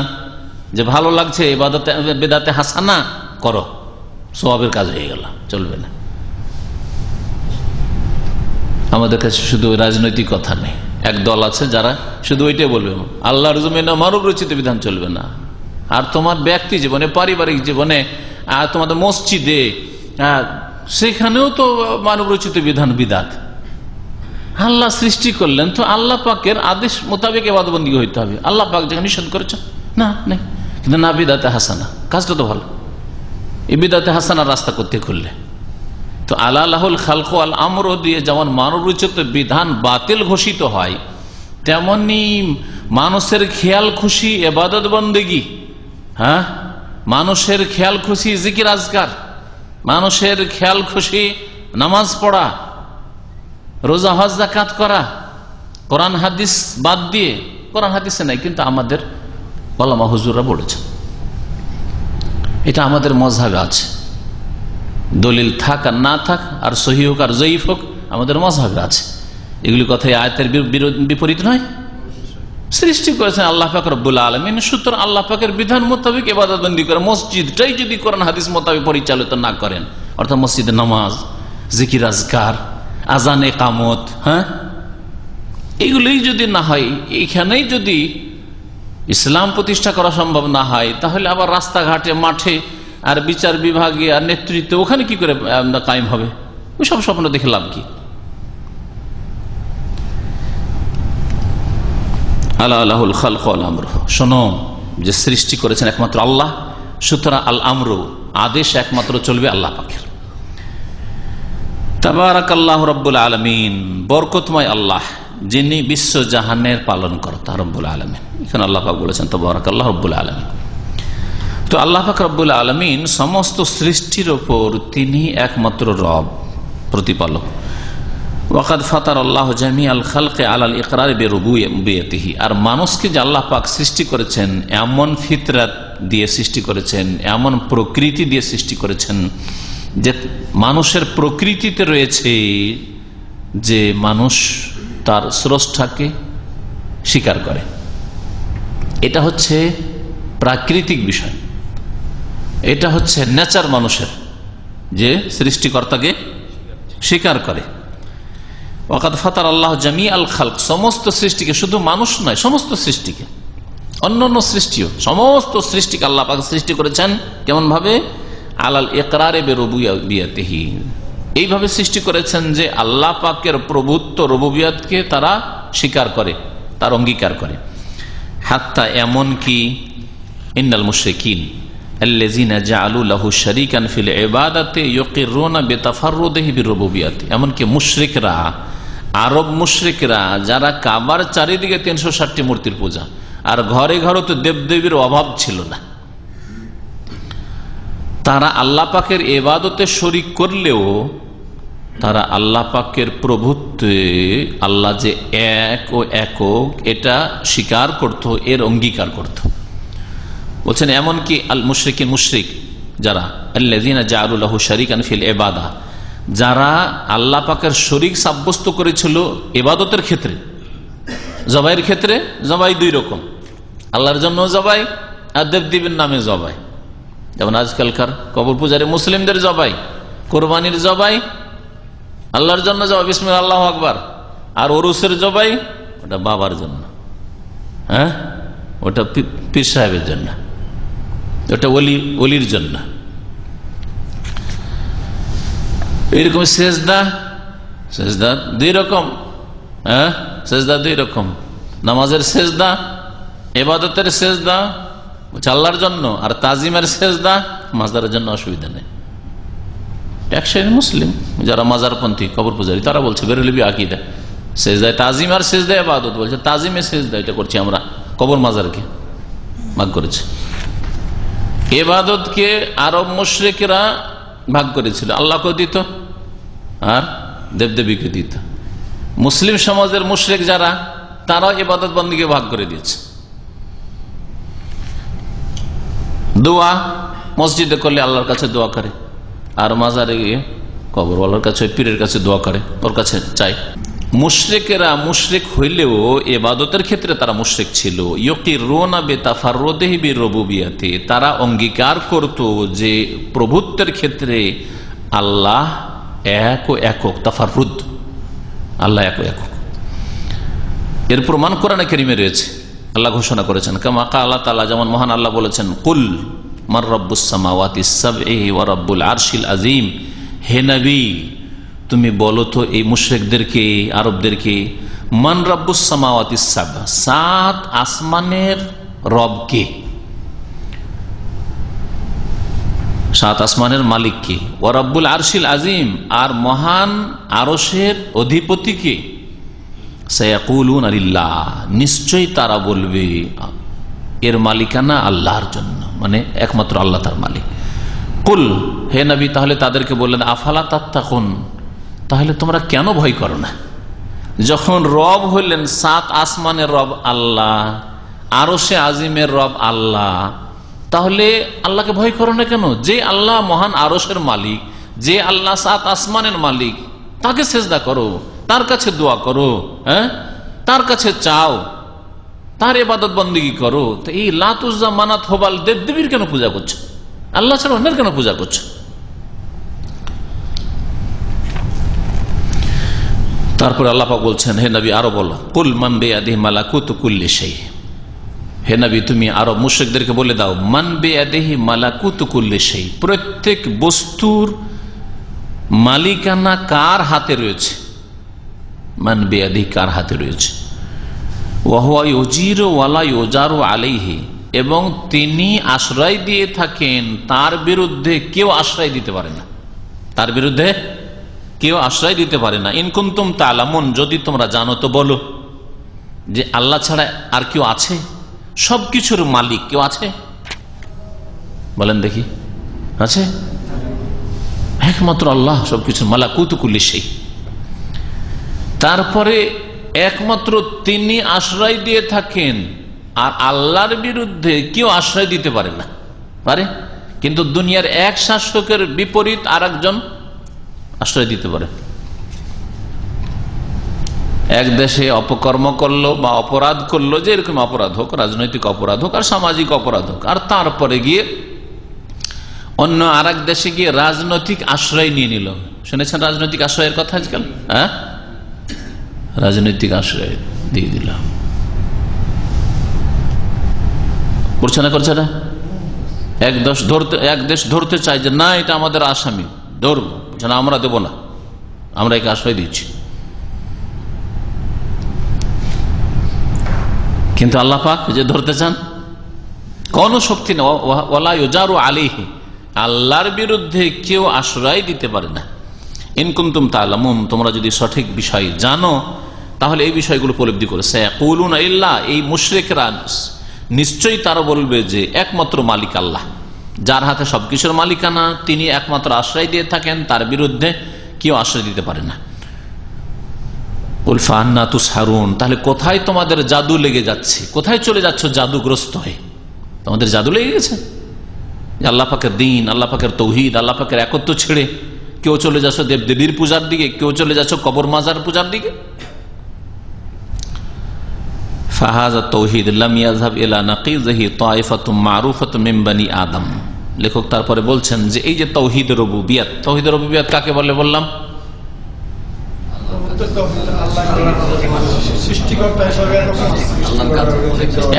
যে ভালো লাগছে ইবাদতে বেদাতে হাসানা করো, সওয়াবের কাজ হয়ে গেল, চলবে না। আমাদের কাছে শুধু রাজনৈতিক কথা নেই, এক দল আছে যারা শুধু ওইটাই বলবে আল্লাহর জমিনে মানব রচিত বিধান চলবে না। আর তোমার ব্যক্তি জীবনে, পারিবারিক জীবনে, আর তোমাদের মসজিদে, সেখানেও তো মানব রচিত বিধান বিদাত। আল্লাহ সৃষ্টি করলেন তো আল্লাহ পাকের আদেশ মোতাবেক ইবাদত বন্দেগী হইতে হবে। আল্লাহ পাক যেখানে নিষেধ করেছেন না নেই, কিন্তু না বিদাতে হাসানা, কাজটা তো ভালো, এই বিদাতে হাসানার রাস্তা করতে খুললে তো আলা লাহুল খালকু ওয়াল আমরু দিয়ে যেমন মানব রচিত বিধান বাতিল ঘোষিত হয়, তেমনি মানুষের খেয়াল খুশি ইবাদত বন্দেগী, মানুষের খেয়াল খুশি জিকির আজকার, মানুষের খেয়াল খুশি নামাজ পড়া, রোজা হজ যাকাত করা, কোরআন হাদিস বাদ দিয়ে, কোরআন হাদিসে নাই কিন্তু আমাদের ওলামা হুজুররা বলেছেন, এটা আমাদের মযহাবে আছে। দলিল থাক আর না থাক, আর সহি হোক আর জয়ীফ হোক, আমাদের মযহাবে আছে। এগুলি কথাই আয়াতের বিপরীত নয়। সৃষ্টি করেছেন আল্লাহ পাক রব্বুল আলামিন, সুতরাং আল্লাহ পাকের বিধান মোতাবেক ইবাদত বন্দেগী করে। মসজিদটাই যদি কোরআন হাদিস মোতাবেক পরিচালিত না করেন, অর্থাৎ মসজিদে নামাজ, জিকির আজকার, আজান ইকামত, এগুলোই যদি না হয়, এইখানেই যদি ইসলাম প্রতিষ্ঠা করা সম্ভব না হয়, তাহলে আবার রাস্তাঘাটে, মাঠে আর বিচার বিভাগে আর নেতৃত্বে ওখানে কি করে কায়েম হবে? ওইসব স্বপ্ন দেখে লাভ কি? আলা লাহুল খালকু ওয়াল আমরু, শোনো যে সৃষ্টি করেছেন একমাত্র আল্লাহ, সুতরাং আল আমরু আদেশ একমাত্র চলবে আল্লাহ পাকের। তাবারাকাল্লাহু রব্বুল আলামিন, বরকতময় আল্লাহ যিনি বিশ্ব জাহানের পালন কর্তা রব্বুল আলামিন। এখানে আল্লাহ পাক বলেছেন তাবারাকাল্লাহু রব্বুল আলামিন। তো আল্লাহ পাক রব্বুল আলামিন সমস্ত সৃষ্টির ওপর তিনি একমাত্র রব, প্রতিপালক। ওয়াকাদ ফাতার আল্লাহ জামিআল খালকে আলাল ইকরার বিরুবুবিয়্যতিহি, আর মানুষকে যে আল্লাহ পাক সৃষ্টি করেছেন এমন ফিতরাত দিয়ে সৃষ্টি করেছেন, এমন প্রকৃতি দিয়ে সৃষ্টি করেছেন যে মানুষের প্রকৃতিতে রয়েছে যে মানুষ তার স্রষ্টাকে স্বীকার করে। এটা হচ্ছে প্রাকৃতিক বিষয়, এটা হচ্ছে নেচার মানুষের, যে সৃষ্টিকর্তাকে স্বীকার করে। ওয়াকাদ ফাতার আল্লাহ জামিআল খালক, সমস্ত সৃষ্টিকে, শুধু মানুষ নয়, সমস্ত সৃষ্টিকে, অন্যান্য সৃষ্টিও, সমস্ত সৃষ্টিকে আল্লাহ পাক সৃষ্টি করেছেন কেমন ভাবে? আলাল ইকরারে বিরুবুবিয়্যতিহি, এইভাবে সৃষ্টি করেছেন যে আল্লাহ পাকের প্রভুত্ব, রুবুবিয়তকে তারা স্বীকার করে, তার অঙ্গীকার করে। হাত্তা এমন কি ইন্নাল মুশরিকিন আল্লাযীনা জাআলু লাহু শারীকান ফিল ইবাদাতি ইউকিরুনা বিতাফাররুদিহি বিরুবুবিয়্যতি, এমন কি মুশরিকরা, আরব মুশরিকরা যারা কাবার চারিদিকে 360টি মূর্তির পূজা, আর ঘরে ঘরে তো দেবদেবীর অভাব ছিল না, তারা আল্লাহ পাকের ইবাদতে শরীক করলেও তারা আল্লাহ পাকের প্রভুত্বে, আল্লাহ যে এক ও একক এটা স্বীকার করত, এর অঙ্গীকার করত। বলছেন এমনকি আল মুশরিকিন, মুশরিক যারা, আল্লাযীনা জাআলু লাহু শারীকান ফিল ইবাদা, যারা আল্লাহ পাকের শরীক সাব্যস্ত করেছিল ইবাদতের ক্ষেত্রে, জবাইয়ের ক্ষেত্রে। জবাই দুই রকম, আল্লাহর জন্য জবাই আর দেবদেবীর নামে জবাই। যেমন আজকালকার কবর পূজারী মুসলিমদের জবাই, কোরবানির জবাই আল্লাহর জন্য জবাই, বিসমিল্লাহ আল্লাহু আকবার। আর ওরুসের জবাই ওটা বাবার জন্য, হ্যাঁ, ওটা পীর সাহেবের জন্য, ওটা ওলির জন্য। এইরকম সেজদা, সেজদা দুই রকম, হ্যাঁ, সেজদা দুই রকম। নামাজের সেজদা, ইবাদতের সেজদা আল্লাহর জন্য, আর তাজিমের সেজদা মাজারের জন্য, অসুবিধা নেই। এক শ্রেণীর মুসলিম যারা মাজারপন্থী, কবর পূজারী, তারা বলছে বেরলভী আকীদা, সেজদায় তাজিম আর সেজদায় ইবাদত। বলছে তাজিমে সেজদা এটা করছি আমরা, কবর মাজারকে ভাগ করেছে। ইবাদতকে আরব মুশরিকরা ভাগ করেছিল, আল্লাহকে দিত আর দেবদেবীকে দিত। মুসলিম সমাজের মুশরিক যারা, তারা ইবাদত বন্দেগী ভাগ করে দিয়েছে। দোয়া মসজিদে করলে আল্লাহর কাছে দোয়া করে, আর মাজারে গিয়ে কবরওয়ালার কাছে, পীরের কাছে দোয়া করে, ওর কাছে চাই। মুশরিকেরা মুশরিক হইলেও ইবাদতের ক্ষেত্রে তারা মুশরিক ছিল। ইয়কিরুনা বিতাফাররুদিহি বিরুবুবিয়্যাতি, তারা অঙ্গীকার করত যে প্রভুত্বের ক্ষেত্রে আল্লাহ এক ও একক, তাফাররুদ, আল্লাহ এক ও একক। এর প্রমাণ কোরআনে কারীমে রয়েছে, আল্লাহ ঘোষণা করেছেন কামা ক্বালা তাআলা, যেমন মহান আল্লাহ বলেছেন, কুল মান রাব্বুস সামাওয়াতিস সাবঈ ওয়া রাব্বুল আরশিল আযীম। হে নবী, তুমি বলো তো এই মুশরিকদেরকে, আরবদেরকে, মান রাব্বুস সামাওয়াতিস সাবআ, সাত আসমানের রব কে, সাত আসমানের মালিক কে, ওয়া রাব্বুল আরশিল আযীম, আর মহান আরশের অধিপতি কে। সায়াকুলুনা লিল্লাহ, নিশ্চয়ই তারা বলবে এর মালিকানা আল্লাহর জন্য, মানে একমাত্র আল্লাহ তার মালিক। কুল, হে নবী, তাহলে তাদেরকে বললেন আফালা তাত্তাকুন, তাহলে তোমরা কেন ভয় করো না? যখন রব হইলেন সাত আসমানের রব আল্লাহ, আরশে আজিমের রব আল্লাহ, তাহলে আল্লাহকে ভয় করো না কেন? যে আল্লাহ মহান আরশের মালিক, যে আল্লাহ সাত আসমানের মালিক, তাকে সেজদা করো, তার কাছে দোয়া করো, হ্যাঁ, তার কাছে চাও, তার ইবাদত বন্দেগী করো। তো এই লাত উজ্জা মানাত হোবাল দেবদেবীর কেন পূজা করছো? আল্লাহ ছাড়া অন্যের কেন পূজা করছো? তারপরে আল্লাহ পাক বলছেন, হে নবী আরো বলো, কুল মান বিয়াদিহি মালাকুতু কুল্লি শাই। হে নবী, তুমি আরব মুশরিকদেরকে বলে দাও, মান বিয়াদিহি মালাকুতু কুল্লি শাই, প্রত্যেক বস্তুর মালিকানা কার হাতে রয়েছে? মান বিয়াদিহি, কার হাতে রয়েছে? ওয়া হুয়া ইউজিরু ওয়া লা ইউজারু আলাইহি, এবং তিনি আশ্রয় দিয়ে থাকেন, তার বিরুদ্ধে কেউ আশ্রয় দিতে পারে না, তার বিরুদ্ধে কেউ আশ্রয় দিতে পারে না। ইন কুনতুম তা'লামুন, যদি তোমরা জানো তো বলো যে আল্লাহ ছাড়া আর কেউ আছে? সবকিছুর মালিক কেউ আছে? বলেন দেখি, আছে? একমাত্র আল্লাহ সবকিছুর মালাকুতু কুল্লি শাই। তারপরে একমাত্র তিনি আশ্রয় দিয়ে থাকেন, আর আল্লাহর বিরুদ্ধে কেউ আশ্রয় দিতে পারে না। পারে, কিন্তু দুনিয়ার এক শাসকের বিপরীত আর একজন আশ্রয় দিতে পারে। এক দেশে অপকর্ম করলো বা অপরাধ করলো, যে এরকম অপরাধ হোক, রাজনৈতিক অপরাধ হোক আর সামাজিক অপরাধ হোক, আর তারপরে গিয়ে অন্য আর এক দেশে গিয়ে রাজনৈতিক আশ্রয় নিয়ে নিল। শুনেছেন রাজনৈতিক আশ্রয়ের কথা আজকাল? হ্যাঁ, রাজনৈতিক আশ্রয় দিয়ে দিলাম, করছে না, করছে না? এক দেশ ধরতে চায় যে না, এটা আমাদের আসামি, ধরবো, বলছে না, আমরা দেবো না, আমরা একে আশ্রয় দিচ্ছি। কিন্তু আল্লাহ পাক যে ধরতে চান, কোন শক্তি না, ওয়ালা ইউজারু আলাইহি, আল্লাহর বিরুদ্ধে কেউ আশ্রয় দিতে পারে না। ইন কুনতুম তা'লামুন, তোমরা যদি সঠিক বিষয় জানো তাহলে এই বিষয়গুলো উপলব্ধি করে। সায়াকুলুনা ইল্লাহ, এই মুশরিকরা নিশ্চয়ই তারা বলবে যে একমাত্র মালিক আল্লাহ, যার হাতে সবকিছুর মালিকানা, তিনি একমাত্র আশ্রয় দিয়ে থাকেন, তার বিরুদ্ধে কেউ আশ্রয় দিতে পারে না। উলফা আন্না তুসহারুন, তাহলে কোথায় তোমাদের জাদু লেগে যাচ্ছে, কোথায় চলে যাচ্ছ জাদুগ্রস্ত হয়ে? তোমাদের জাদু লেগে গেছে আল্লাহ পাকের দিন, আল্লাহ পাকের তৌহিদ, আল্লাহ পাকের একত্ব ছেড়ে কেউ চলে যাচ্ছ দেবদেবীর পূজার দিকে, কেউ চলে যাচ্ছ কবর মাজার পূজার দিকে। ফাহাযা তাওহীদ লাম ইয়াযহাব ইলা নাকিযিহি তায়ফাতুম মারুফাতুম মিন বানি আদম। লেখক তারপরে বলছেন যে এই যে তাওহীদ রুবুবিয়ত, তাওহীদ রুবুবিয়ত কাকে বলে বললাম?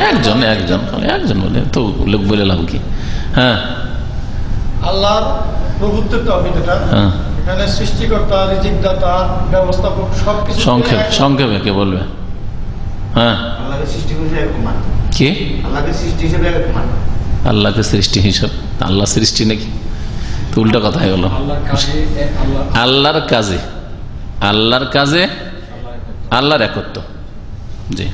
একজন একজন একজন বলে তো লোক বলে লাভ কি? হ্যাঁ, আল্লাহর প্রভুত্বের তাওহীদ, এটা এখানে সৃষ্টিকর্তা, রিজিকদাতা, ব্যবস্থাপক সবকিছু সংক্ষেপে কে বলবে? হ্যাঁ, আল্লাহকে সৃষ্টি হিসেবে কি? আল্লাহকে সৃষ্টি হিসেবে আল্লাহকে সৃষ্টি হিসাব, আল্লাহ সৃষ্টি নাকি? তো উল্টা কথা হয়ে গেল। আল্লাহর কাজে, আল্লাহর কাজে আল্লাহর একত্ব। জি,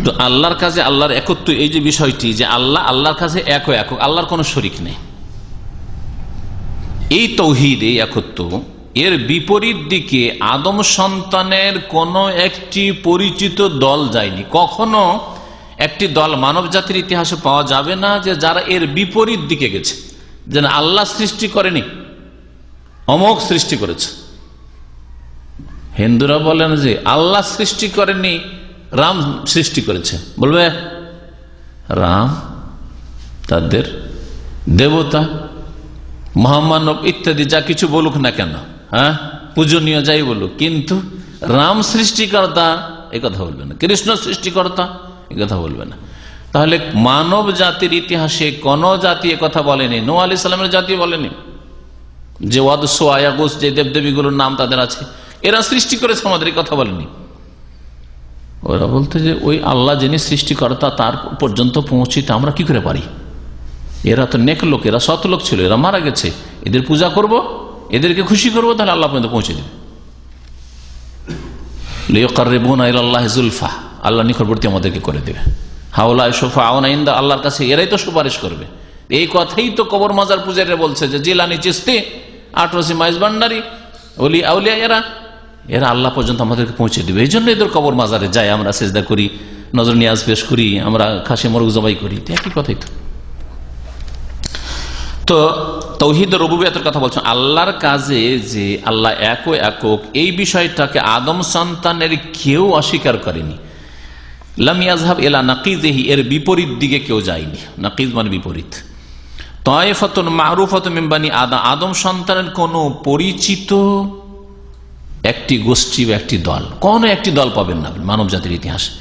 তো আল্লাহর কাজে আল্লাহর একত্ব, এই যে বিষয়টি যে আল্লাহ আল্লাহর কাছে এক একক, আল্লাহর কোনো শরীক নেই, এই তাওহীদ, এই একত্ব, এর বিপরীত দিকে আদম সন্তানের কোন একটি পরিচিত দল যায়নি। কখনো একটি দল মানব জাতির ইতিহাসে পাওয়া যাবে না যে যারা এর বিপরীত দিকে গেছে, যেন আল্লাহ সৃষ্টি করেনি, অমোঘ সৃষ্টি করেছে। হিন্দুরা বলেন যে আল্লাহ সৃষ্টি করেনি, রাম সৃষ্টি করেছে। বলবে রাম তাদের দেবতা, মহামানব ইত্যাদি যা কিছু বলুক না কেন, হ্যাঁ, পূজনীয় যাই বলুক, কিন্তু রাম সৃষ্টিকর্তা এ কথা বলবে না, কৃষ্ণ সৃষ্টিকর্তা এ কথা বলবে না। তাহলে মানব জাতির ইতিহাসে কোন জাতি এ কথা বলেনি, নূহ আলাইহিস সালামের জাতি বলেনি যে ওয়াদ, সোয়া, গোস, যে দেবদেবীগুলোর নাম তাদের আছে, এরা সৃষ্টি করেছে, আমাদের এই কথা বলেনি। ওরা বলতে যে ওই আল্লাহ যিনি সৃষ্টিকর্তা তার পর্যন্ত পৌঁছিতে আমরা কি করে পারি? এরা তো নেক লোক, এরা সৎ লোক ছিল, এরা মারা গেছে, এদের পূজা করব, এদেরকে খুশি করবো, তাহলে আল্লাহ পর্যন্ত পৌঁছে দেবে। লিয়ুকাররিবুনা ইলাল্লাহি যুলফা, আল্লাহ নিকটবর্তী আমাদেরকে করে দেবে। হাওলাই শাফাউনা ইনদা, আল্লাহর কাছে এরাই তো সুপারিশ করবে। এই কথাই তো কবর মাজার পূজারীরা বলছে যে জিলানি, চিশতি, আটরসি, মাইজ ভান্ডারী, ওলি আউলিয়া, এরা আল্লাহ পর্যন্ত আমাদেরকে পৌঁছে দেবে। এই জন্য এদের কবর মাজারে যাই, আমরা সিজদা করি, নজর নিয়াজ পেশ করি, আমরা খাসি মোরগ জবাই করি, একই কথাই তো। তো তাওহীদ রুবুবিয়তের কথা বলছেন, আল্লাহর কাজে যে আল্লাহ এক ও একক, এই বিষয়টাকে আদম সন্তানের কেউ অস্বীকার করেনি। লাম ইয়াযহাব ইলা নাকিযিহি, এর বিপরীত দিকে কেউ যায়নি। নাকিজ মানে বিপরীত। তায়ফাতুন মারুফাতুম মিন বানি আদম, আদম সন্তানের কোন পরিচিত একটি গোষ্ঠী বা একটি দল, কোন একটি দল পাবেন না মানব জাতির ইতিহাসে।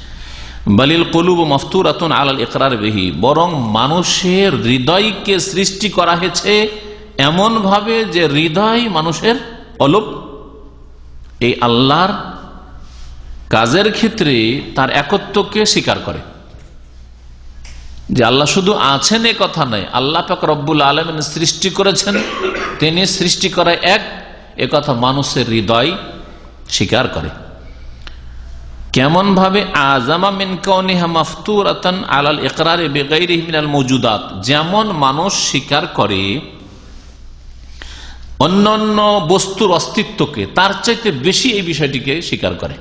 বালিল কুলুব মাফতুরাতুন আলাল ইকরার বিহি, বরং মানুষের হৃদয়কে সৃষ্টি করা হয়েছে এমন ভাবে যে হৃদয় মানুষের অলপ এই আল্লাহর কাজের ক্ষেত্রে তার একত্বকে স্বীকার করে, যে আল্লাহ শুধু আছেন এ কথা নয়, আল্লাহ পাক রব্বুল আলামিন সৃষ্টি করেছেন, তিনি সৃষ্টি করে এক, এ কথা মানুষের হৃদয় স্বীকার করে। কেমন ভাবে? আযামা মিন কাউনিহা মাফতুরাতান আলাল ইকরারি বিগাইরিহি মিনাল মাওজুদাত, যেমন মানুষ স্বীকার করে অন্যান্য বস্তুর অস্তিত্বকে, তার চাইতে বেশি এই বিষয়টিকে স্বীকার করে।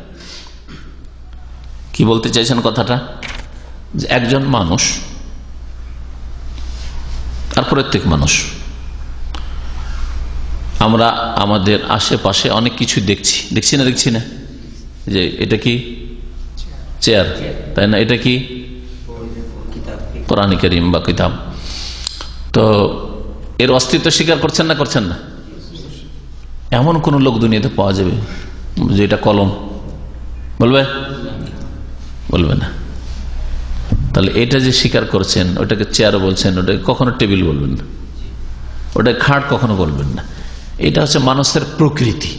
কি বলতে চাইছেন কথাটা? যে একজন মানুষ আর প্রত্যেক মানুষ, আমরা আমাদের আশেপাশে অনেক কিছু দেখছি না, যে এটা কি চেয়ার, তাই না? এটা কি কোরআন কারীম বা কিতাব। তো এর অস্তিত্ব স্বীকার করছেন না? এমন কোন লোক দুনিয়াতে পাওয়া যাবে যে এটা কলম বলবে না। তাহলে এটা যে স্বীকার করছেন, ওটাকে চেয়ার বলছেন, ওটাকে কখনো টেবিল বলবেন না, ওটাকে খাট কখনো বলবেন না। এটা হচ্ছে মানুষের প্রকৃতি,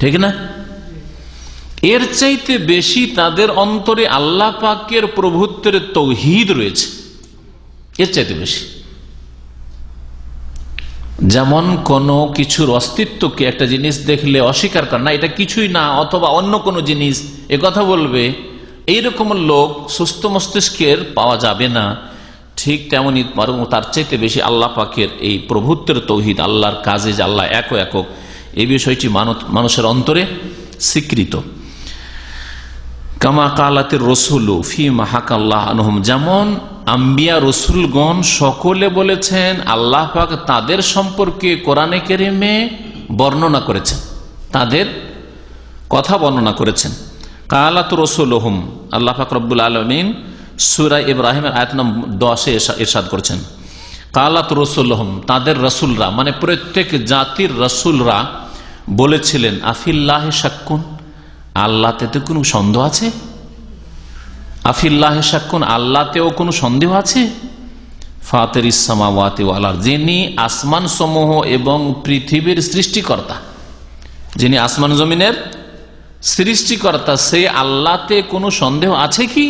ঠিক না? এর চাইতে বেশি তাদের অন্তরে আল্লাহ পাকের প্রভুত্বের তাওহীদ রয়েছে, এর চাইতে বেশি। যেমন কোন কিছুর অস্তিত্বকে একটা জিনিস দেখলে অস্বীকার করে না, এটা কিছুই না, অথবা অন্য কোনো জিনিস এ কথা বলবে, এইরকম লোক সুস্থ মস্তিষ্কের পাওয়া যাবে না। ঠিক তেমনি তার চাইতে বেশি আল্লাহ পাকের এই প্রভুত্বের তৌহিদ, আল্লাহর কাজে যে আল্লাহ একক, এই বিষয়টি মানুষের অন্তরে স্বীকৃত। কামা কালাতের রসুল ফি মাহাকাল্লাহ আনহুম, যেমন আম্বিয়া রসুলগণ সকলে বলেছেন আল্লাহ পাক তাদের সম্পর্কে কোরআনে কারিমে বর্ণনা করেছেন, তাদের কথা বর্ণনা করেছেন। কালাত রসুলহুম, আল্লাহ পাক রব্বুল আলামিন সূরা ইব্রাহিমের আয়াত নম্বর 10-এ ইরশাদ করেছেন, কালাত রসুলহুম, তাদের রসুলরা মানে প্রত্যেক জাতির রসুলরা বলেছিলেন আফিল্লাহে শাক্কুন, আল্লাহতে তো কোনো সন্দেহ আছে? আফিল্লাহে শাক্কুন, আল্লাহতেও কোনো সন্দেহ আছে? ফাতিরিস সামাওয়াতি ওয়াল আরদ, যিনি আসমান সমূহ এবং পৃথিবীর সৃষ্টিকর্তা, যিনি আসমান জমিনের সৃষ্টিকর্তা, সেই আল্লাহতে কোনো সন্দেহ আছে কি?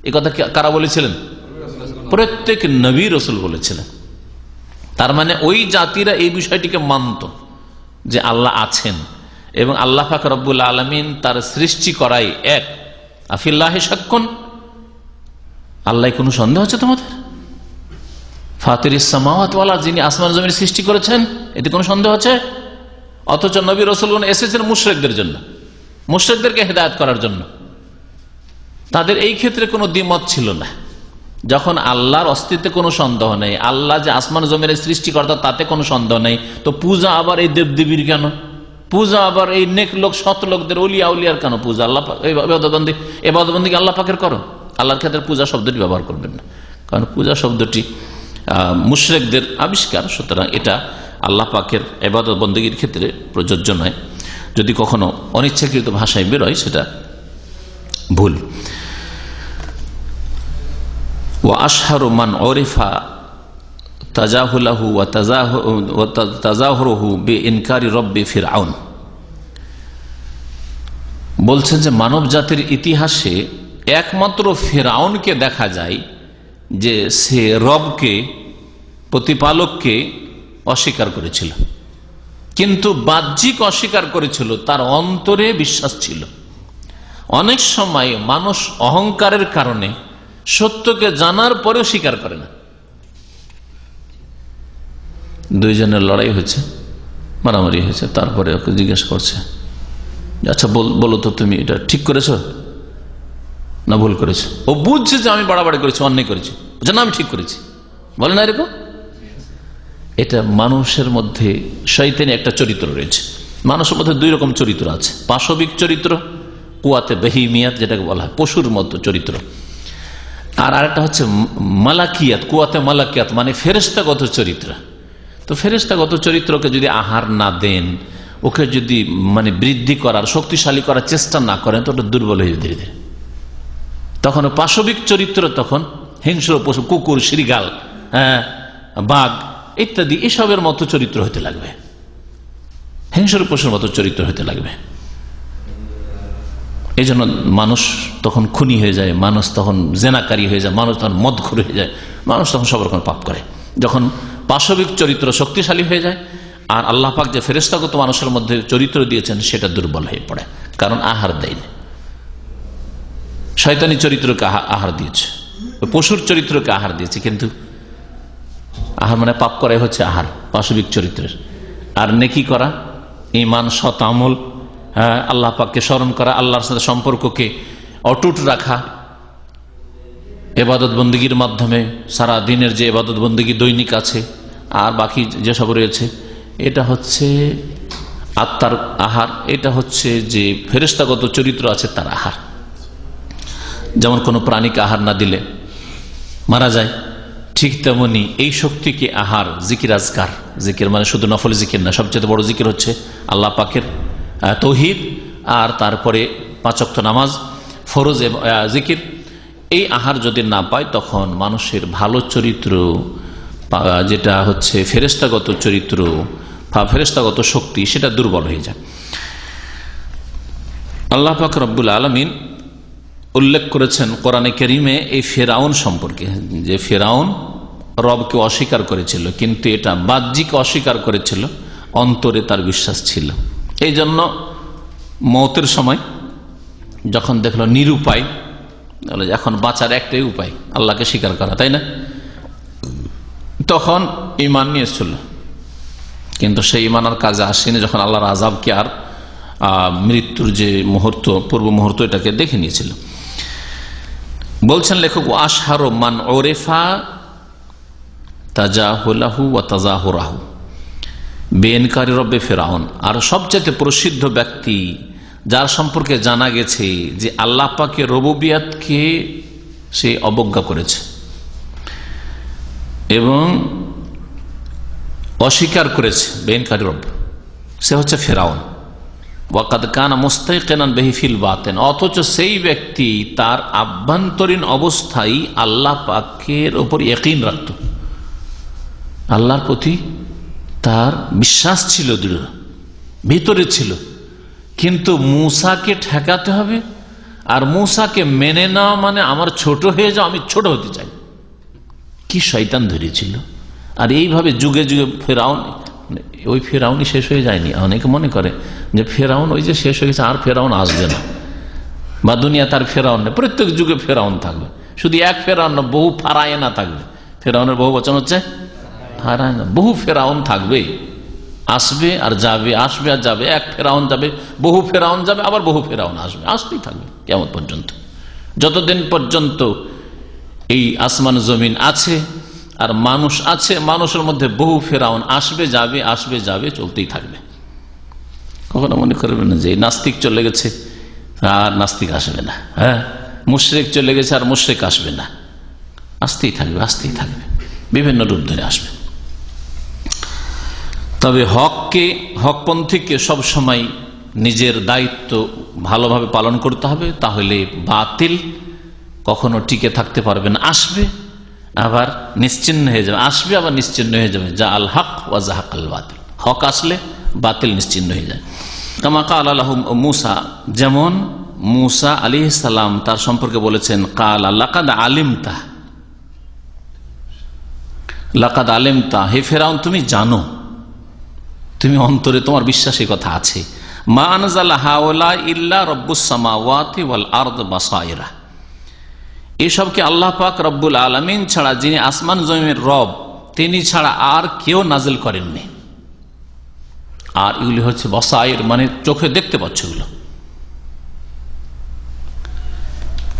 এ কথা কারা বলেছিলেন? প্রত্যেক নবী রসুল বলেছিলেন। তার মানে ওই জাতিরা এই বিষয়টিকে মানত যে আল্লাহ আছেন এবং আল্লাহ পাক রব্বুল আলামিন তার সৃষ্টি করাই এক। আফিল্লাহে শাক্কুন, আল্লাহ কোনো সন্দেহ আছে তোমাদের? ফাতিরিস সামাওয়াতি ওয়াল আরদ, যিনি আসমান জমির সৃষ্টি করেছেন, এতে কোনো সন্দেহ আছে? অথচ নবী রাসূলগণ এসেছেন মুশরিকদের জন্য, মুশরিকদেরকে হেদায়েত করার জন্য। তাদের এই ক্ষেত্রে কোনো দ্বিমত ছিল না। যখন আল্লাহর অস্তিত্বে কোনো সন্দেহ নেই, আল্লাহ যে আসমান জমির সৃষ্টিকর্তা তাতে কোনো সন্দেহ নেই, তো পূজা আবার এই দেবদেবীর কেন? পূজা আবার এই নেক লোক সৎ লোকদের ওলিয়া উলিয়ার কেন পূজা? আল্লাহ ইবাদতবন্দি আল্লাহ পাকের করো, আল্লাহর ক্ষেত্রে পূজা শব্দটি ব্যবহার করবেন না, কারণ পূজা শব্দটি মুশরিকদের আবিষ্কার। সুতরাং এটা আল্লাহ পাকের ইবাদত বন্দেগীর ক্ষেত্রে প্রযোজ্য নয়। যদি কখনো অনিচ্ছাকৃত ভাষায় বেরোয় সেটা ভুল। ওয়া আশহারু মান উরিফা তাজাহুলাহু ওয়া তাজাহুরুহু বিইনকারি রব্বি ফিরআউন, বলছেন যে মানব জাতির ইতিহাসে একমাত্র ফিরআউনকে দেখা যায় যে সে রবকে, প্রতিপালককে অস্বীকার করেছিল, কিন্তু বাহ্যিক অস্বীকার করেছিল, তার অন্তরে বিশ্বাস ছিল। অনেক সময় মানুষ অহংকারের কারণে সত্যকে জানার পরেও স্বীকার করে না। দুইজনের লড়াই হয়েছে, মারামারি হয়েছে, তারপরে ওকে জিজ্ঞাসা করছে, আচ্ছা বলো তো তুমি এটা ঠিক করেছো না ভুল করেছো? ও বুঝছে যে আমি বাড়াবাড়ি করেছি, অন্যায় করেছি, না আমি ঠিক করেছি, বলে না এরকম? এটা মানুষের মধ্যে শয়তানি একটা চরিত্র রয়েছে। মানুষের মধ্যে দুই রকম চরিত্র আছে, পাশবিক চরিত্র, কুয়াতে বেহিমিয়াত যেটাকে বলা হয়, পশুর মতো চরিত্র, আর আরেকটা হচ্ছে মালাকিয়াত, কুয়াতে মালাকিয়াত মানে ফেরেশতাগত চরিত্র। তো ফেরেশতাগত চরিত্রকে যদি আহার না দেন, ওকে যদি মানে বৃদ্ধি করার, শক্তিশালী করার চেষ্টা না করেন, তো ওটা দুর্বল হয়ে ধীরে ধীরে। তখন পাশবিক চরিত্র, তখন হিংস্র পশু, কুকুর, শৃগাল, বাঘ ইত্যাদি এসবের মতো চরিত্র হতে লাগবে, হিংস্র পশুর মতো চরিত্র হতে লাগবে। এই জন্য মানুষ তখন খুনি হয়ে যায়, মানুষ তখন জেনাকারী হয়ে যায়, মানুষ তখন মদখোর হয়ে যায়, মানুষ তখন সব রকম পাপ করে। যখন পাশবিক চরিত্র শক্তিশালী হয়ে যায়, আর আল্লাহ পাক যে ফেরেশতাগত মানুষের মধ্যে চরিত্র দিয়েছেন সেটা দুর্বল হয়ে পড়ে, কারণ আহার দেয়নি। শয়তানি চরিত্রকে আহার দিয়েছে, পশুর চরিত্রকে আহার দিয়েছে, কিন্তু আহার মানে পাপ করাই হচ্ছে আহার পাশবিক চরিত্রের। আর নেকি করা, ঈমান, সৎ আমল, আল্লাহ পাককে স্মরণ করা, আল্লাহর সাথে সম্পর্ককে অটুট রাখা ইবাদত বন্দেগীর মাধ্যমে, সারা দিনের যে ইবাদত বন্দেগী দৈনিক আছে আর বাকি যেসব রয়েছে, এটা হচ্ছে আত্মার আহার, এটা হচ্ছে যে ফেরেশতাগত চরিত্র আছে তার আহার। যেমন কোনো প্রাণীকে আহার না দিলে মারা যায়, ঠিক তেমনি এই শক্তিকে আহার জিকির আজকার, জিকির মানে শুধু নফল জিকির না, সবচেয়ে বড় জিকির হচ্ছে আল্লাহ পাকের তৌহিদ, আর তারপরে 5 ওয়াক্ত নামাজ, ফরজ জিকির। এই আহার যদি না পায়, তখন মানুষের ভালো চরিত্র, যেটা হচ্ছে ফেরেশতাগত চরিত্র, ফেরেশতাগত শক্তি, সেটা দুর্বল হয়ে যায়। আল্লাহ পাক রব্বুল আলামিন উল্লেখ করেছেন কোরআনে কারীমে এই ফিরআউন সম্পর্কে, যে ফিরআউন রবকে অস্বীকার করেছিল, কিন্তু এটা বাহ্যিক অস্বীকার করেছিল, অন্তরে তার বিশ্বাস ছিল। এই জন্য মওতের সময় যখন দেখলো নিরুপায়, এখন বাঁচার একটাই উপায় আল্লাহকে স্বীকার করা, তাই না? তখন ঈমান নিয়ে এসেছিল, কিন্তু সেই ঈমান আর কাজে আসেনি যখন আল্লাহর আযাবকে আর মৃত্যুর যে মুহূর্ত, পূর্ব মুহূর্ত, এটাকে দেখে নিয়েছিল। বলছেন লেখক, আশহারু মান উরিফা তাজাহুলাহু ওয়া তাজাহুরাহু বেইনকারি রব্বে ফিরাউন, আর সবচেয়ে প্রসিদ্ধ ব্যক্তি যার সম্পর্কে জানা গেছে যে আল্লাহ পাকের রুবুবিয়াতকে সে অবজ্ঞা করেছে এবং অস্বীকার করেছে, বেইনকারি রব, সে হচ্ছে ফিরাউন। ওয়াকাদ কানা মুস্তাইকিনান বিহি ফিল বাতিন, অথচ সেই ব্যক্তি তার আভ্যন্তরীণ অবস্থায় আল্লাহ পাকের উপর ইয়াকিন রাখত, আল্লাহর প্রতি তার বিশ্বাস ছিল, দৃঢ় ভিতরে ছিল, কিন্তু মূসাকে ঠেকাতে হবে আর মূসাকে মেনে নেওয়া মানে আমার ছোট হয়ে যাও, আমি ছোট হতে চাই। কি শয়তান ধরেছিল। আর এইভাবে যুগে যুগে ফেরাউন, ওই ফেরাউনই শেষ হয়ে যায়নি। অনেকে মনে করে যে ফেরাউন ওই যে শেষ হয়ে গেছে, আর ফেরাউন আসবে না, বা দুনিয়া তার ফেরাউন নেই। প্রত্যেক যুগে ফেরাউন থাকবে, শুধু এক ফেরাউন না, বহু ফারায়না থাকবে। ফেরাউনের বহু বচন হচ্ছে ফারায়না, বহু ফেরাউন থাকবে, আসবে আর যাবে, আসবে আর যাবে। এক ফেরাউন যাবে, বহু ফেরাউন যাবে, আবার বহু ফেরাউন আসবে, আসতেই থাকবে কিয়ামত পর্যন্ত। যতদিন পর্যন্ত এই আসমান জমিন আছে আর মানুষ আছে, মানুষের মধ্যে বহু ফেরাউন আসবে যাবে, আসবে যাবে, চলতেই থাকবে। কখনো মনে করবেন না যে নাস্তিক চলে গেছে আর নাস্তিক আসবে না, হ্যাঁ, মুশরিক চলে গেছে আর মুশরিক আসবে না, আসতেই থাকবে, আসতেই থাকবে, বিভিন্ন রূপ ধরে আসবে। তবে হকপন্থীকে সবসময় নিজের দায়িত্ব ভালোভাবে পালন করতে হবে, তাহলে বাতিল কখনো টিকে থাকতে পারবে না। আসবে আবার নিশ্চিহ্ন হয়ে যাবে, আসবে আবার নিশ্চিহ্ন হয়ে যাবে। যা আল হক ওয়া জাহাকাল বাতিল, হক আসলে বাতিল নিশ্চিহ্ন হয়ে যায়। কামা কাল আলাহু মূসা, যেমন মূসা আলাইহিস সালাম তার সম্পর্কে বলেছেন, কাল লাকাদ আলিমতা, লাকাদ আলিমতা, হে ফেরাউন তুমি জানো, তুমি অন্তরে তোমার বিশ্বাসী কথা আছে। মা আনজালা হাওলা ইল্লা রব্বুস সামাওয়াতি ওয়াল আরদ বাসাইরা, এসবকে আল্লাহ পাক রব্বুল আলামিন ছাড়া, যিনি আসমান জমিনের রব, তিনি ছাড়া আর কেউ নাজিল করেননি। আর এগুলি হচ্ছে বাসাইর, মানে চোখে দেখতে পাচ্ছ এগুলো।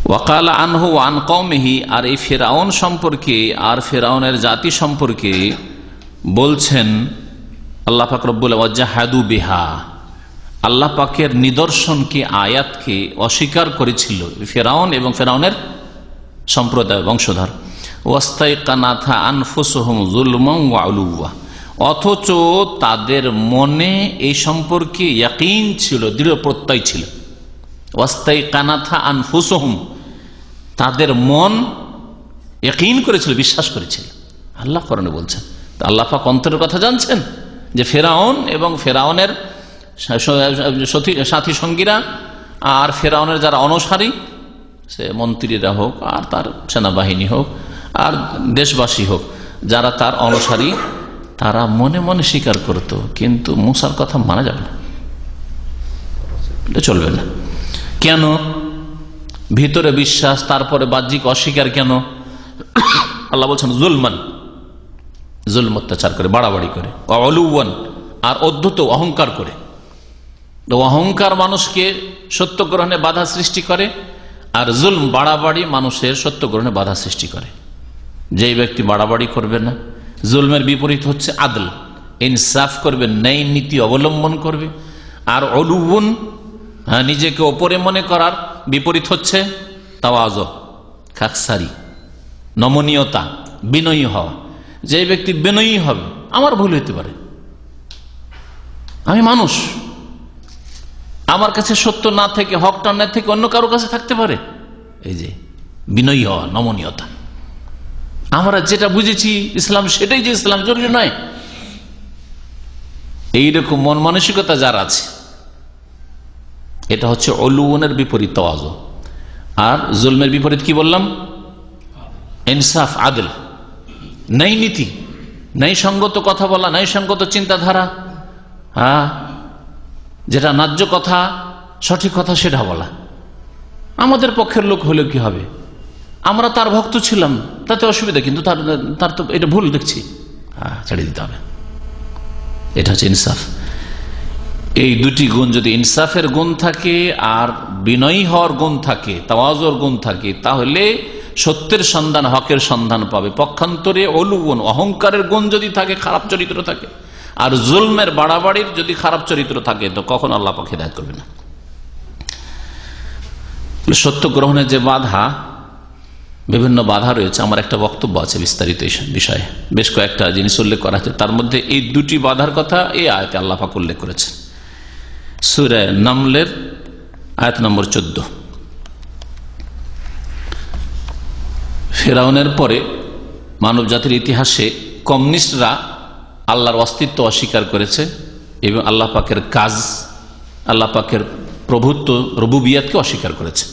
ওয়াকাল আনহু আন কওমিহি, আর এই ফিরআউন সম্পর্কে আর ফিরআউনের জাতি সম্পর্কে বলছেন আল্লাহ পাক রব্বুল ওয়াজাহাদু বিহা, আল্লাহ পাকের নিদর্শনকে, আয়াতকে অস্বীকার করেছিল ফিরআউন এবং ফিরআউনের সম্প্রদায় বংশধর। ওয়াস্তাইকানাথা আনফুসুহুম যুলমান ওয়া উলুওয়া, অথচ তাদের মনে এই সম্পর্কে ইয়াকিন ছিল, দৃঢ় প্রত্যয় ছিল। ওয়াস্তাইকানাথা আনফুসুহুম, তাদের মন ইয়াকিন করেছিল, বিশ্বাস করেছিল। আল্লাহ কোরআনে বলছেন, আল্লাহ পাক অন্তরের কথা জানছেন যে ফেরাউন এবং ফেরাউনের সাথী সঙ্গীরা আর ফেরাউনের যারা অনুসারী, সে মন্ত্রীরা হোক আর তার সেনাবাহিনী হোক আর দেশবাসী হোক, যারা তার অনুসারী, তারা মনে মনে স্বীকার করত, কিন্তু মূসার কথা মানা যাবে না, এটা চলবে না। কেন? ভিতরে বিশ্বাস, তারপরে বাহ্যিক অস্বীকার কেন? আল্লাহ বলছেন জুলমান, জুলম অত্যাচার করে, বাড়াবাড়ি করে, অলুওয়ান, আর অদ্ভুত অহংকার করে। অহংকার মানুষকে সত্য গ্রহণে বাধা সৃষ্টি করে, আর জুলম, বাড়াবাড়ি, মানুষের সত্য গ্রহণে বাধা সৃষ্টি করে। যেই ব্যক্তি বাড়াবাড়ি করবে না, জুলমের বিপরীত হচ্ছে আদল, ইনসাফ করবে, ন্যায় নীতি অবলম্বন করবে। আর অলুওয়ান, নিজেকে ওপরে মনে করার বিপরীত হচ্ছে তাওয়াজু, খাকসারি, নমনীয়তা, বিনয়ী হওয়া। যে ব্যক্তি বিনয়ী হবে, আমার ভুল হতে পারে, আমি মানুষ, আমার কাছে সত্য না থেকে, হকটা না থেকে অন্য কারো কাছে থাকতে পারে। এই যে বিনয়ী হওয়া, নমনীয়তা। আমরা যেটা বুঝেছি ইসলাম, সেটাই যে ইসলাম, জরুরি নয়। এইরকম মন মানসিকতা যার আছে, এটা হচ্ছে অলুওনের বিপরীত তাওয়াজু। আর জুলমের বিপরীত কি বললাম? ইনসাফ, আদল, ন্যায় নীতি, ন্যায় সঙ্গত কথা বলা, ন্যায় সঙ্গত চিন্তাধারা, যেটা ন্যায্য কথা, সঠিক কথা, সেটা বলা। আমাদের পক্ষের লোক হলে কি হবে? আমরা তার ভক্ত ছিলাম, তাতে অসুবিধা, কিন্তু তার তো এটা ভুল দেখছি, ছেড়ে দিতে হবে। এটা হচ্ছে ইনসাফ। এই দুটি গুণ যদি ইনসাফের গুণ থাকে আর বিনয়ী হওয়ার গুণ থাকে, তাওয়াজুর গুণ থাকে, তাহলে সত্যের সন্ধান, হকের সন্ধান পাবে। পক্ষান্তরে অলুগুণ, অহংকারের গুণ যদি থাকে, খারাপ চরিত্র থাকে, আর জুলমের বাড়াবাড়ির যদি খারাপ চরিত্র থাকে, তো কখন আল্লাহ পাক হিদায়াত করবে না। সত্য গ্রহণের যে বাধা, বিভিন্ন বাধা রয়েছে, আমার একটা বক্তব্য আছে বিস্তারিত এই বিষয়ে, বেশ কয়েকটা জিনিস উল্লেখ করা হয়েছে। তার মধ্যে এই দুটি বাধার কথা এই আয়াতে আল্লাহ পাক উল্লেখ করেছেন, সূরা নামলের আয়াত নম্বর 14। ফেরাউনের পরে মানব জাতির ইতিহাসে কমিউনিস্টরা আল্লাহর অস্তিত্ব অস্বীকার করেছে এবং আল্লাহ পাকের কাজ, আল্লাহ পাকের প্রভুত্ব, রুবুবিয়াতকে অস্বীকার করেছে।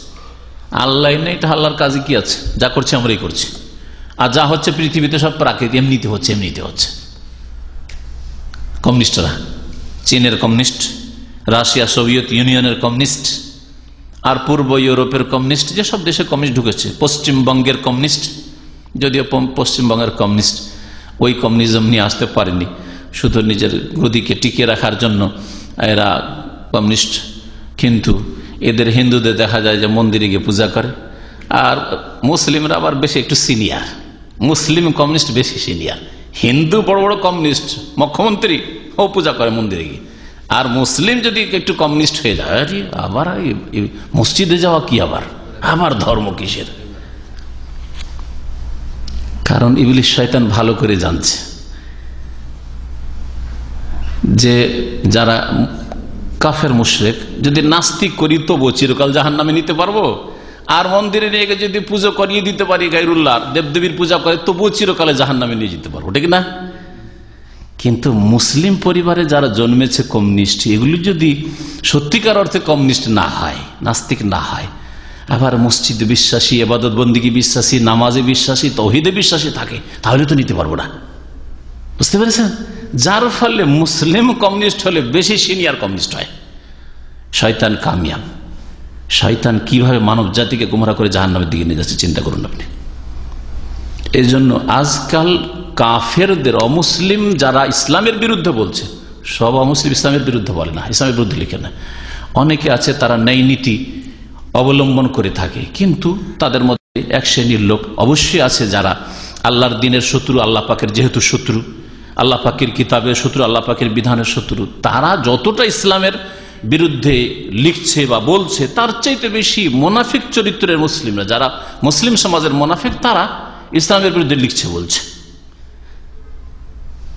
আল্লাহ নেই, এটা আল্লাহর কাজে কি আছে, যা করছে আমরাই করছি, আর যা হচ্ছে পৃথিবীতে সব প্রাকৃতিক, এমনিতে হচ্ছে। কমিউনিস্টরা, চীনের কমিউনিস্ট, রাশিয়া, সোভিয়েত ইউনিয়নের কমিউনিস্ট, আর পূর্ব ইউরোপের কমিউনিস্ট, যেসব দেশে কমিউনিস্ট ঢুকেছে, পশ্চিমবঙ্গের কমিউনিস্ট, যদিও পশ্চিমবঙ্গের কমিউনিস্ট ওই কমিউনিজম নিয়ে আসতে পারেনি, শুধু নিজের গদিকে টিকিয়ে রাখার জন্য এরা কমিউনিস্ট। কিন্তু এদের হিন্দুদের দেখা যায় যে মন্দিরে গিয়ে পূজা করে, আর মুসলিমরা আবার বেশি একটু সিনিয়র, মুসলিম কমিউনিস্ট বেশি সিনিয়র। হিন্দু বড় বড় কমিউনিস্ট, মুখ্যমন্ত্রী, ও পূজা করে মন্দিরে গিয়ে, আর মুসলিম যদি একটু কমিউনিস্ট হয়ে যায়, আরে আবার মসজিদে যাওয়া কি, আবার ধর্ম কিসের? কারণ ইবলিস শয়তান ভালো করে জানছে যে যারা কাফের মুশরিক, যদি নাস্তিক করি তবু চিরকাল জাহান্নামে নিতে পারবো, আর মন্দিরে নিয়ে যদি পুজো করিয়ে দিতে পারি, গায়রুল্লাহ দেবদেবীর পূজা করে, তবুও চিরকালে জাহান্নামে নিয়ে যেতে পারবো, ঠিক না? কিন্তু মুসলিম পরিবারে যারা জন্মেছে কমিউনিস্ট, এগুলি যদি সত্যিকার অর্থে কমিউনিস্ট না হয়, নাস্তিক না হয়, আবার মসজিদে বিশ্বাসী, ইবাদত বন্দিগি বিশ্বাসী, নামাজে বিশ্বাসী, তাওহীদে বিশ্বাসী থাকে, তাহলে তো নিতে পারবো না। বুঝতে পেরেছেন? যার ফলে মুসলিম কমিউনিস্ট হলে বেশি সিনিয়র কমিউনিস্ট হয়। শয়তান কামিয়াব। শয়তান কিভাবে মানব জাতিকে গুমরাহ করে জাহান্নামের দিকে নিয়ে যাচ্ছে চিন্তা করুন আপনি। এই জন্য আজকাল কাফেরদের, অমুসলিম যারা ইসলামের বিরুদ্ধে বলছে, সব অমুসলিম ইসলামের বিরুদ্ধে বলে না, ইসলামের বিরুদ্ধে লিখে না, অনেকে আছে তারা ন্যায় নীতি অবলম্বন করে থাকে, কিন্তু তাদের মধ্যে এক শ্রেণীর লোক অবশ্যই আছে যারা আল্লাহর দ্বীনের শত্রু, আল্লাহ পাকের যেহেতু শত্রু, আল্লাহ পাকের কিতাবের শত্রু, আল্লাহ পাকের বিধানের শত্রু, তারা যতটা ইসলামের বিরুদ্ধে লিখছে বা বলছে, তার চাইতে বেশি মুনাফিক চরিত্রের মুসলিমরা, যারা মুসলিম সমাজের মুনাফিক, তারা ইসলামের বিরুদ্ধে লিখছে, বলছে।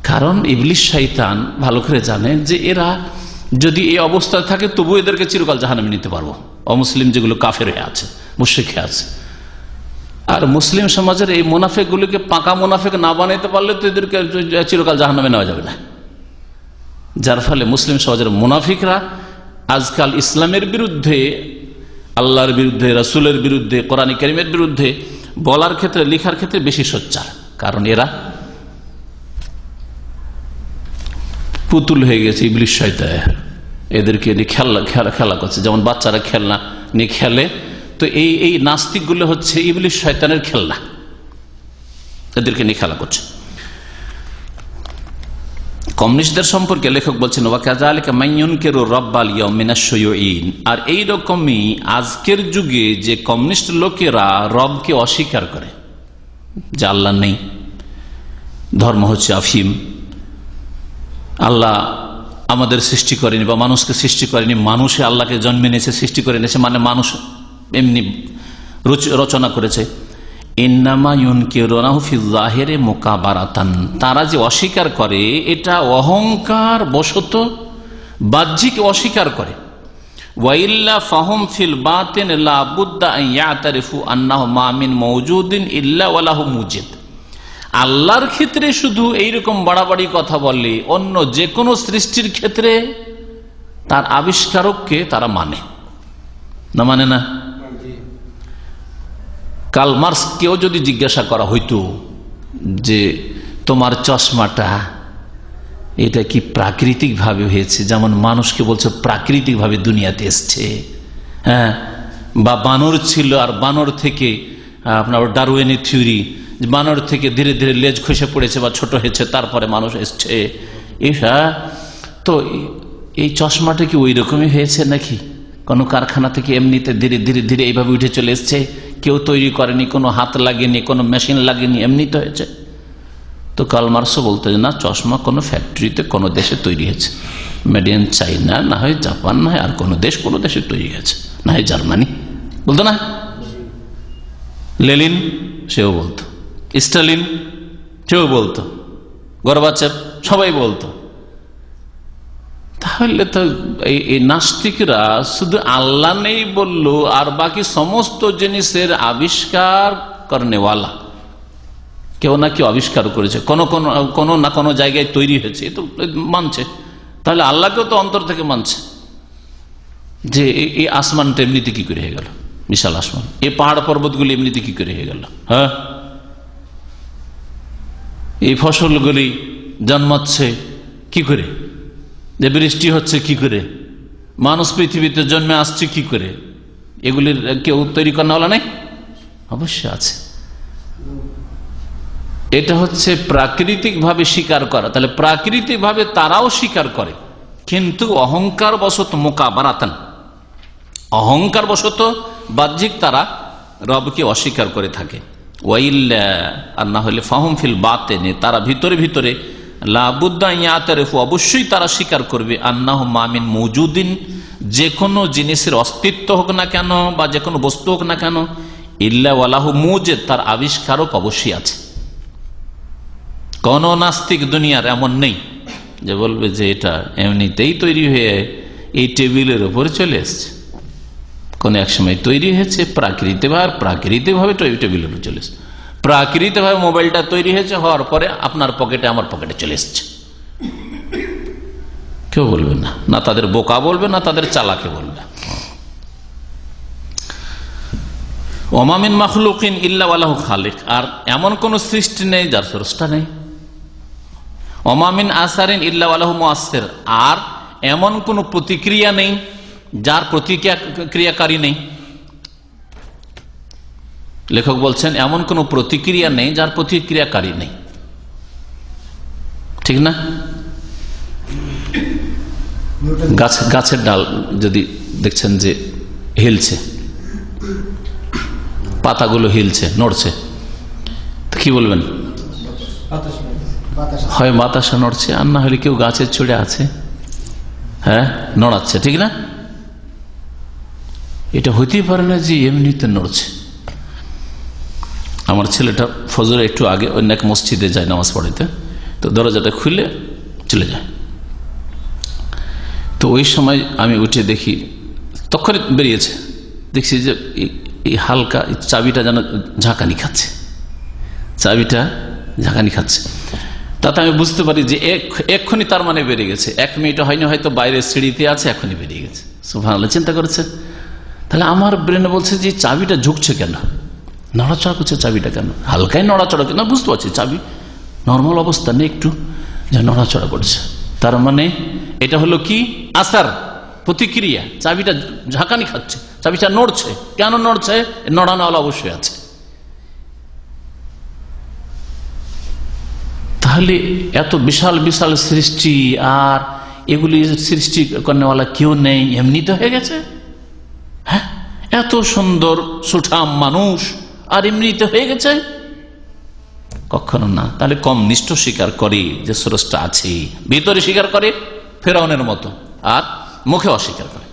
কারণ ইবলিস শয়তান ভালো করে জানে যে এরা যদি এই অবস্থায় থাকে তবু এদেরকে চিরকাল জাহান্নামে নিতে পারবো, অমুসলিম যেগুলো কাফের হয়ে আছে, মুশরিক হয়ে আছে। আর মুসলিম সমাজের এই মুনাফিক গুলিকে পাকা মুনাফিক না বানাইতে পারলে তো এদেরকে চিরকাল জাহান্নামে নেওয়া যাবে না। যার ফলে মুসলিম সমাজের মুনাফিকরা আজকাল ইসলামের বিরুদ্ধে, আল্লাহর বিরুদ্ধে, রাসূলের বিরুদ্ধে, কোরআন কারীমের বিরুদ্ধে বলার ক্ষেত্রে, লেখার ক্ষেত্রে বেশি সোচ্চার। কারণ এরা পুতুল হয়ে গেছে ইবলিস শয়তান, এদেরকে নিয়ে খেলা করছে। যেমন বাচ্চারা খেলনা নিয়ে খেলে, তো এই নাস্তিকগুলো হচ্ছে ইবলিস শয়তানের খেলনা, এদেরকে নিয়ে খেলা করছে। কমিউনিস্টদের সম্পর্কে লেখক বলছেন, আর এইরকমই আজকের যুগে যে কমিউনিস্ট লোকেরা রবকে অস্বীকার করে, যে আল্লাহ নেই, ধর্ম হচ্ছে আফিম, আল্লাহ আমাদের সৃষ্টি করেনি বা মানুষকে সৃষ্টি করেনি, মানুষে আল্লাহকে জন্মে নিয়েছে, সৃষ্টি করে নিয়েছে, মানে মানুষ এমনি রচনা করেছে। তারা যে অস্বীকার করে, এটা অহংকার বশত বাহ্যিক অস্বীকার করে। ওয়াইল্লা ফাহুম ফিল বাতিন লা বুদ্দা আন ইয়াতারিফু আন্নাহু মা মিন মাওজুদিন ইল্লা ওয়ালাহু মুজিদ। আল্লাহর ক্ষেত্রে শুধু এইরকম বাড়াবাড়ি কথা বললে, অন্য যে কোনো সৃষ্টির ক্ষেত্রে তার আবিষ্কারককে তারা মানে না, মানে না। কার্ল মার্কসকেও যদি জিজ্ঞাসা করা হইতো যে তোমার চশমাটা এটা কি প্রাকৃতিক ভাবে হয়েছে, যেমন মানুষকে বলছে প্রাকৃতিক ভাবে দুনিয়াতে এসছে, হ্যাঁ, বা বানর ছিল আর বানর থেকে আপনার ডারউইনের থিওরি, বানর থেকে ধীরে ধীরে লেজ খসে পড়েছে বা ছোট হয়েছে, তারপরে মানুষ এসছে, এটা তো এই চশমাটা কি ওই রকমই হয়েছে নাকি? কোনো কারখানা থেকে এমনিতে ধীরে ধীরে ধীরে এইভাবে উঠে চলে এসছে, কেউ তৈরি করেনি, কোনো হাত লাগেনি, কোনো মেশিন লাগেনি, এমনি তো হয়েছে। তো কার্ল মার্কসও বলতো যে না, চশমা কোনো ফ্যাক্টরিতে কোনো দেশে তৈরি হয়েছে, মেড ইন চাইনা, না হয় জাপান, না হয় আর কোনো দেশে তৈরি হয়েছে, না হয় জার্মানি, বলতো না? লেনিন সেও বলতো, স্টালিন সেও বলতো, গর্বাচেভ সবাই বলতো। তাহলে তো এই নাস্তিকরা শুধু আল্লাহ নেই বললো, আর বাকি সমস্ত জিনিসের আবিষ্কার করনেওয়ালা কেউ না কেউ আবিষ্কার করেছে, কোনো না কোনো জায়গায় তৈরি হয়েছে, তো মানছে। তাহলে আল্লাহকেও তো অন্তর থেকে মানছে যে এই আসমানটা এমনিতে কি করে হয়ে গেল, বিশাল আসমান, এই পাহাড় পর্বতগুলি এমনিতে কি করে হয়ে গেল, হ্যাঁ, এই ফসলগুলি জন্মাচ্ছে কি করে, যে বৃষ্টি হচ্ছে কি করে, মানুষ পৃথিবীতে জন্মে আসছে কি করে, এগুলির কেউ তৈরি করানোওয়ালা নেই? অবশ্যই আছে। এটা হচ্ছে প্রাকৃতিক ভাবে স্বীকার করা। তাহলে প্রাকৃতিক ভাবে তারাও স্বীকার করে, কিন্তু অহংকার বশত মোকাবারাতান, অহংকার বশত বাহ্যিক তারা রবকে অস্বীকার করে থাকে। ওয়াইল্লা, আর না হলে ফাহুম ফিল বাতেনে, তারা ভিতরে ভিতরে লাবুদ্দা ইয়াতারিফু, অবশ্যই তারা স্বীকার করবে, আন্নাহু মামিন মওজুদিন, যে কোনো জিনিসের অস্তিত্ব হোক না কেন বা যে কোনো বস্তু হোক না কেন, ইল্লা ওয়ালাহু মুজিদ, তার আবিষ্কারক অবশ্যই আছে। কোন নাস্তিক দুনিয়ার এমন নেই যে বলবে যে এটা এমনিতেই তৈরি হয়ে এই টেবিলের উপরে চলে এসছে। কোন এক সময় তৈরি হয়েছে প্রাকৃতিক ভাবে টেবিলের উপরে চলে এসছে, প্রাকৃতিক ভাবে মোবাইলটা তৈরি হয়েছে, হওয়ার পরে আপনার পকেটে আমার পকেটে চলে এসছে। কেউ বলবে না, না তাদের বোকা বলবে, না তাদের চালাকে বলবে। ওমা মিন মাখলুকিন ইল্লা ওয়ালাহু খালিক, আর এমন কোন সৃষ্টি নেই যার স্রষ্টা নেই। ওমা মিন আসারিন ইল্লা ওয়ালাহু মুআসসির, আর এমন কোন প্রতিক্রিয়া নেই যার প্রতিক্রিয়াকারী নেই। লেখক বলছেন এমন কোন প্রতিক্রিয়া নেই যার প্রতিক্রিয়াকারী নেই, ঠিক না? গাছের ডাল যদি দেখছেন যে হিলছে, পাতাগুলো হিলছে, নড়ছে, তো কি বলবেন? হয় বাতাসে নড়ছে, আর না হলে কেউ গাছের ছুড়ে আছে, হ্যাঁ, নড়াচ্ছে, ঠিক না? এটা হইতেই পারে না যে এমনিতে নড়ছে। আমার ছেলেটা ফজরে একটু আগে অন্য এক মসজিদে যায় নামাজ পড়াইতে, তো দরজাটা খুলে চলে যায়। তো ওই সময় আমি উঠে দেখি, তখন বেরিয়েছে, দেখছি যে এই হালকা চাবিটা যেন ঝাঁকানি খাচ্ছে, চাবিটা ঝাঁকানি খাচ্ছে। তাতে আমি বুঝতে পারি যে এক্ষুনি তার মানে বেরিয়ে গেছে, 1 মিনিট হয়নি, হয়তো বাইরে সিঁড়িতে আছে, এখনই বেরিয়ে গেছে। সুবহানাল্লাহ, চিন্তা করেছে। তাহলে আমার ব্রেনে বলছে যে চাবিটা ঝুঁকছে কেন, নড়াচড়া করছে চাবিটা কেন, হালকায় নড়াচড়া কেন, বুঝতে পারছি চাবি নর্মাল অবস্থা নেই, একটু যে নড়াচড়া করছে, তার মানে এটা হলো কি আসার, প্রতিক্রিয়া। চাবিটা ঝাঁকানি খাচ্ছে, চাবিটা নড়ছে, কেন নড়ছে? নড়ানোওয়ালা অবশ্যই আছে। তাহলে এত বিশাল বিশাল সৃষ্টি, আর এগুলি সৃষ্টি করেওয়ালা কেউ নেই, এমনিতে হয়ে গেছে। হ্যাঁ, এত সুন্দর সুঠাম মানুষ, আর এমনিতে হয়ে গেছে, কখনো না। তাহলে কম নিষ্ঠ স্বীকার করে যে স্রষ্টা আছে, ভিতরে স্বীকার করে ফেরাউনের মতো, আর মুখে অস্বীকার করে।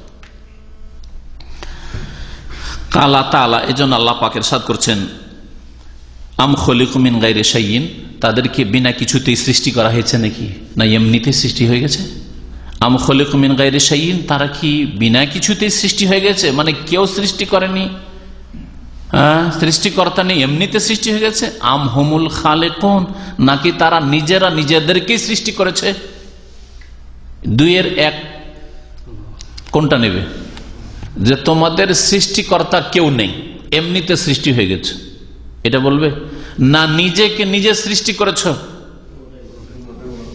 কালা তাআলা, এজন্য আল্লাহ পাক ইরশাদ করছেন, আম খলিকু মিন গায়রি শাইইন, তাদেরকে বিনা কিছুতেই সৃষ্টি করা হয়েছে নাকি, না এমনিতে সৃষ্টি হয়ে গেছে? আম খলিকু মিন গায়রি শাইইন, তারা কি বিনা কিছুতেই সৃষ্টি হয়ে গেছে, মানে কেউ সৃষ্টি করেনি, সৃষ্টিকর্তা নেই, এমনিতে সৃষ্টি হয়ে গেছে? আম হুমুল খালিকুন, নাকি তারা নিজেরা নিজেদেরকেই সৃষ্টি করেছে? দুইয়ের এক কোনটা নেবে? যে তোমাদের সৃষ্টিকর্তা কেউ নেই, এমনিতে সৃষ্টি হয়ে গেছে, এটা বলবে? না নিজেকে নিজে সৃষ্টি করেছ?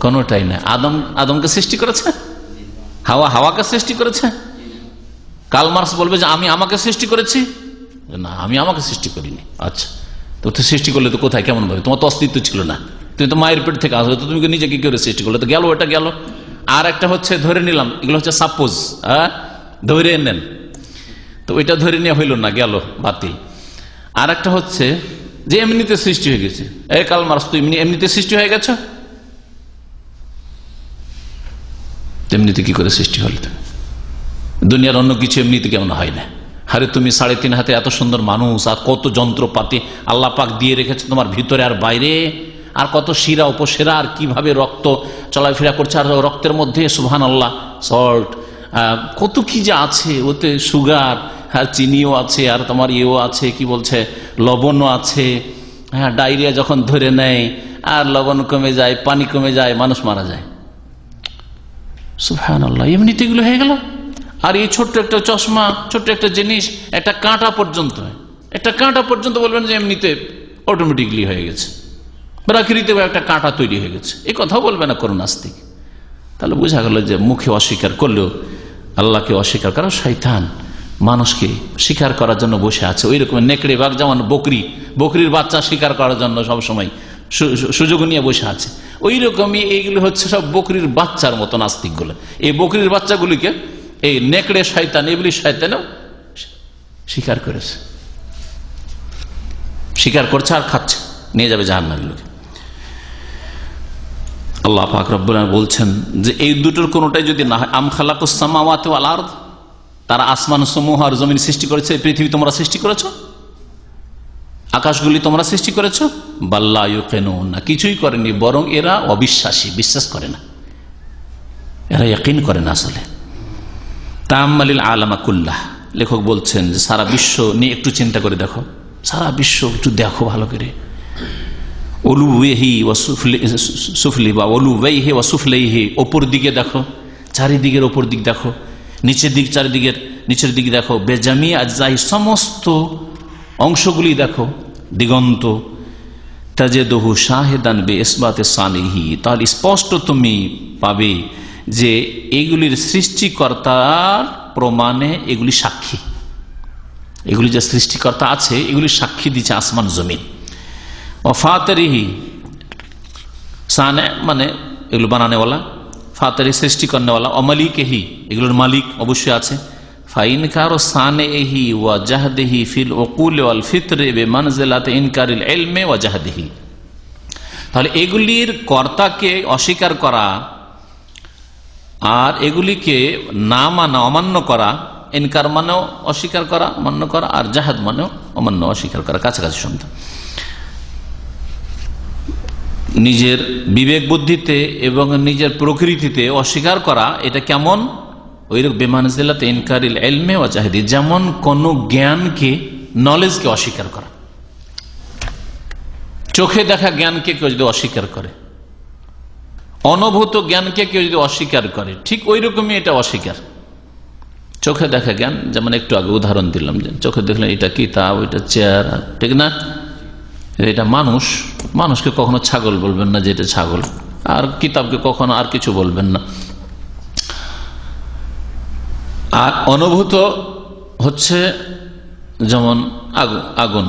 কোনটাই না। আদমকে সৃষ্টি করেছে, হাওয়াকে সৃষ্টি করেছে। কার্ল মার্কস বলবে যে আমি আমাকে সৃষ্টি করেছি, না, আমি আমাকে সৃষ্টি করিনি। আচ্ছা, তো সৃষ্টি করলে তো কোথায়, কেমন ভাবে? তোমার তো অস্তিত্ব ছিল না, তুমি তো মায়ের পেট থেকে আসলে, তো তুমি নিজেকে কি করে সৃষ্টি করলে? তো গেল, এটা গেল। আর একটা হচ্ছে ধরে নিলাম, এগুলো হচ্ছে সাপোজ, ধরে নেন, তো ওইটা ধরে নেওয়া হইল না, গেল, বাতিল। আর একটা হচ্ছে যে এমনিতে সৃষ্টি হয়ে গেছে, এই কাল মার্কস, তুই এমনিতে সৃষ্টি হয়ে গেছ, এমনিতে কি করে সৃষ্টি হল? দুনিয়ার অন্য কিছু এমনিতে কেমন হয় না? আরে তুমি 3.5 হাতে এত সুন্দর মানুষ, আর কত যন্ত্রপাতি আল্লাহ পাক দিয়ে রেখেছে তোমার ভিতরে আর বাইরে, আর কত শিরা উপশিরা, আর কিভাবে রক্ত চলাফেরা করছে, আর রক্তের মধ্যে সুবহানাল্লাহ সল্ট, কত কি যে আছে, ওতে সুগার আর চিনিও আছে, আর তোমার ইয়েও আছে, কি বলছে, লবণও আছে। হ্যাঁ, ডায়রিয়া যখন ধরে নেয় আর লবণ কমে যায়, পানি কমে যায়, মানুষ মারা যায়। সুবহানাল্লাহ, এমনিতে এগুলো হয়ে গেল। আর এই ছোট্ট একটা চশমা, ছোট্ট একটা জিনিস, একটা কাঁটা পর্যন্ত বলবেন যে এমনিতে অটোমেটিকলি হয়ে গেছে, প্রাকৃতিক একটা কাঁটা তৈরি হয়ে গেছে, এই কথাও বলবে না কোনো নাস্তিক। তাহলে বোঝা গেল যে মুখে অস্বীকার করলেও আল্লাহকে অস্বীকার করা শয়তান মানুষকে শিকার করার জন্য বসে আছে। ওই রকম নেকড়ে বাঘ যেমন বকরির বাচ্চা শিকার করার জন্য সবসময় সুযোগ নিয়ে বসে আছে, ওই রকমই এইগুলো হচ্ছে সব বকরির বাচ্চার মতো নাস্তিকগুলো। এই বকরির বাচ্চাগুলিকে এই নেকড়ে শয়তান, ইবলিশ শয়তানও শিকার করেছে, শিকার করছে আর খাচ্ছে, নিয়ে যাবে জাহান্নামে। আল্লাহ পাক রব্বুল আলামিন বলছেন যে এই দুটোর কোনোটাই যদি না হয়, আম খালাকুস সামাওয়াতি ওয়াল আরদ, তারা আসমান সমূহ আর জমিন সৃষ্টি করেছে, পৃথিবী তোমরা সৃষ্টি করেছো, আকাশগুলি তোমরা সৃষ্টি করেছো, বাল্লা ইউকিনুন, না, কিছুই করেনি, বরং এরা অবিশ্বাসী, বিশ্বাস করে না, এরা ইয়াকিন করে না। আসলে তাআম্মালিল আলামা কুল্লাহ, লেখক বলছেন যে সারা বিশ্ব নিয়ে একটু চিন্তা করে দেখো, সারা বিশ্ব একটু দেখো ভালো করে, উলুহি ওয়া সুফলি বা উলুহি ওয়া সুফলিহি, ওপর দিকে দেখো, চারিদিকের ওপর দিক দেখো, নিচের দিক, চারিদিকের নিচের দিক দেখো, বেজামি আজজাহি, সমস্ত অংশগুলি দেখো, দিগন্ত, তাজেদহু শাহিদান বে ইসবাতে সানিহি, তাহলে স্পষ্ট তুমি পাবে যে এগুলির সৃষ্টিকর্তার প্রমাণে এগুলি সাক্ষী, এগুলি যে সৃষ্টিকর্তা আছে এগুলি সাক্ষী দিচ্ছে আসমান জমিন। ফাতেরিহি, সানে মানে এগুলো বানানেওয়ালা, ফাতেরি সৃষ্টি করনেওয়ালা, অমালিকেহি এগুলোর মালিক অবশ্যই আছে। ফাইনকার সানেহি ওয়া জাহদিহি ফিল উকুল ওয়াল ফিতরে বিমানজিলাতে ইনকারিল ইলমে ওয়া জাহদিহি, তাহলে এগুলির কর্তাকে অস্বীকার করা আর এগুলিকে না মানা, অমান্য করা, ইনকার মানেও অস্বীকার করা, অমান্য করা, আর জাহাদ মানেও অমান্য অস্বীকার করা, কাছাকাছি শুনতে। নিজের বিবেক বুদ্ধিতে এবং নিজের প্রকৃতিতে অস্বীকার করা, এটা কেমন? ওইরকম বেমানজিলাতে ইনকারিল ইলমে ওয়া জাহদি, যেমন কোন জ্ঞানকে, নলেজকে অস্বীকার করা। চোখে দেখা জ্ঞানকে কেউ যদি অস্বীকার করে, অনুভূত জ্ঞানকে কেউ যদি অস্বীকার করে, ঠিক ওই রকমই এটা অস্বীকার। চোখে দেখা জ্ঞান, যেমন একটু আগে উদাহরণ দিলাম, যে চোখে দেখলেন এটা কিতাব, এটা চেয়ার, ঠিক না? এটা মানুষকে কখনো ছাগল বলবেন না যে এটা ছাগল, আর কিতাবকে কখনো আর কিছু বলবেন না। আর অনুভূত হচ্ছে যেমন আগুন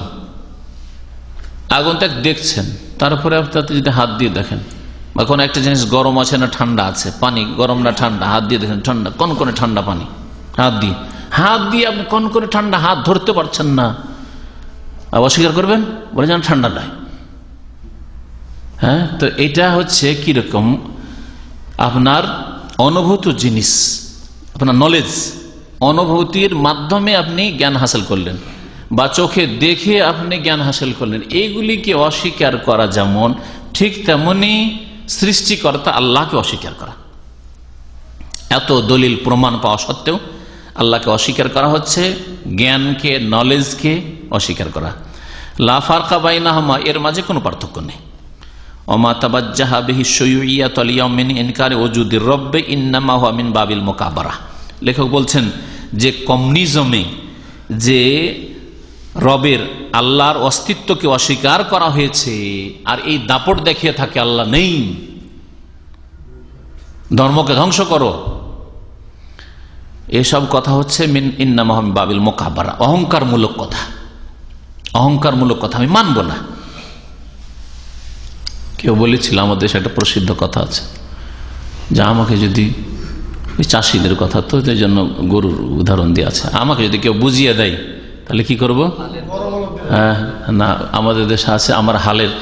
তাকে দেখছেন, তারপরে আপনি যদি হাত দিয়ে দেখেন, বা কোনো একটা জিনিস গরম আছে না ঠান্ডা আছে, পানি গরম না ঠান্ডা, হাত দিয়ে দেখেন ঠান্ডা, কনকনে ঠান্ডা পানি, হাত দিয়ে আপনি কনকনে ঠান্ডা হাত ধরতে পারছেন না, অস্বীকার করবেন, বলে যেন ঠান্ডা নয়। হ্যাঁ, তো এটা হচ্ছে কিরকম, আপনার অনুভূত জিনিস, আপনার নলেজ, অনুভূতির মাধ্যমে আপনি জ্ঞান হাসিল করলেন, বা চোখে দেখে আপনি জ্ঞান হাসিল করলেন, এইগুলিকে অস্বীকার করা যেমন, ঠিক তেমনি সৃষ্টিকর্তা আল্লাহকে অস্বীকার করা। এত দলিল প্রমাণ পাওয়া সত্ত্বেও আল্লাহকে অস্বীকার করা হচ্ছে, জ্ঞানকে, নলেজকে অস্বীকার করা। লা ফারকা বাইনাহুমা, এর মাঝে কোনো পার্থক্য নেই। ওমা তাবাজ্জাহা বিহি শুয়ুইয়াতুল আল-ইয়াওম মিন ইনকারি ওজুদির রব্বি ইন্নামা হুয়া মিন বাবিল মুকাবারা। লেখক বলছেন যে কমিউনিজমে যে রবের, আল্লাহর অস্তিত্বকে অস্বীকার করা হয়েছে, আর এই দাপট দেখিয়ে থাকে আল্লাহ নেই, ধর্মকে ধ্বংস করো, এসব কথা হচ্ছে মিন ইন্নামা হুয়া মিন বাবিল মুকাবারা, অহংকারমূলক কথা। অহংকারমূলক কথা আমি মানব না। কেউ বলেছিল, আমাদের দেশে একটা প্রসিদ্ধ কথা আছে, যে আমাকে যদি, ওই চাষিদের কথা তো, এই জন্য গরুর উদাহরণ দিয়ে আছে, আমাকে যদি কেউ বুঝিয়ে দেয় তাহলে কি করব? হ্যাঁ, না, আমাদের দেশে আছে, আমার হালের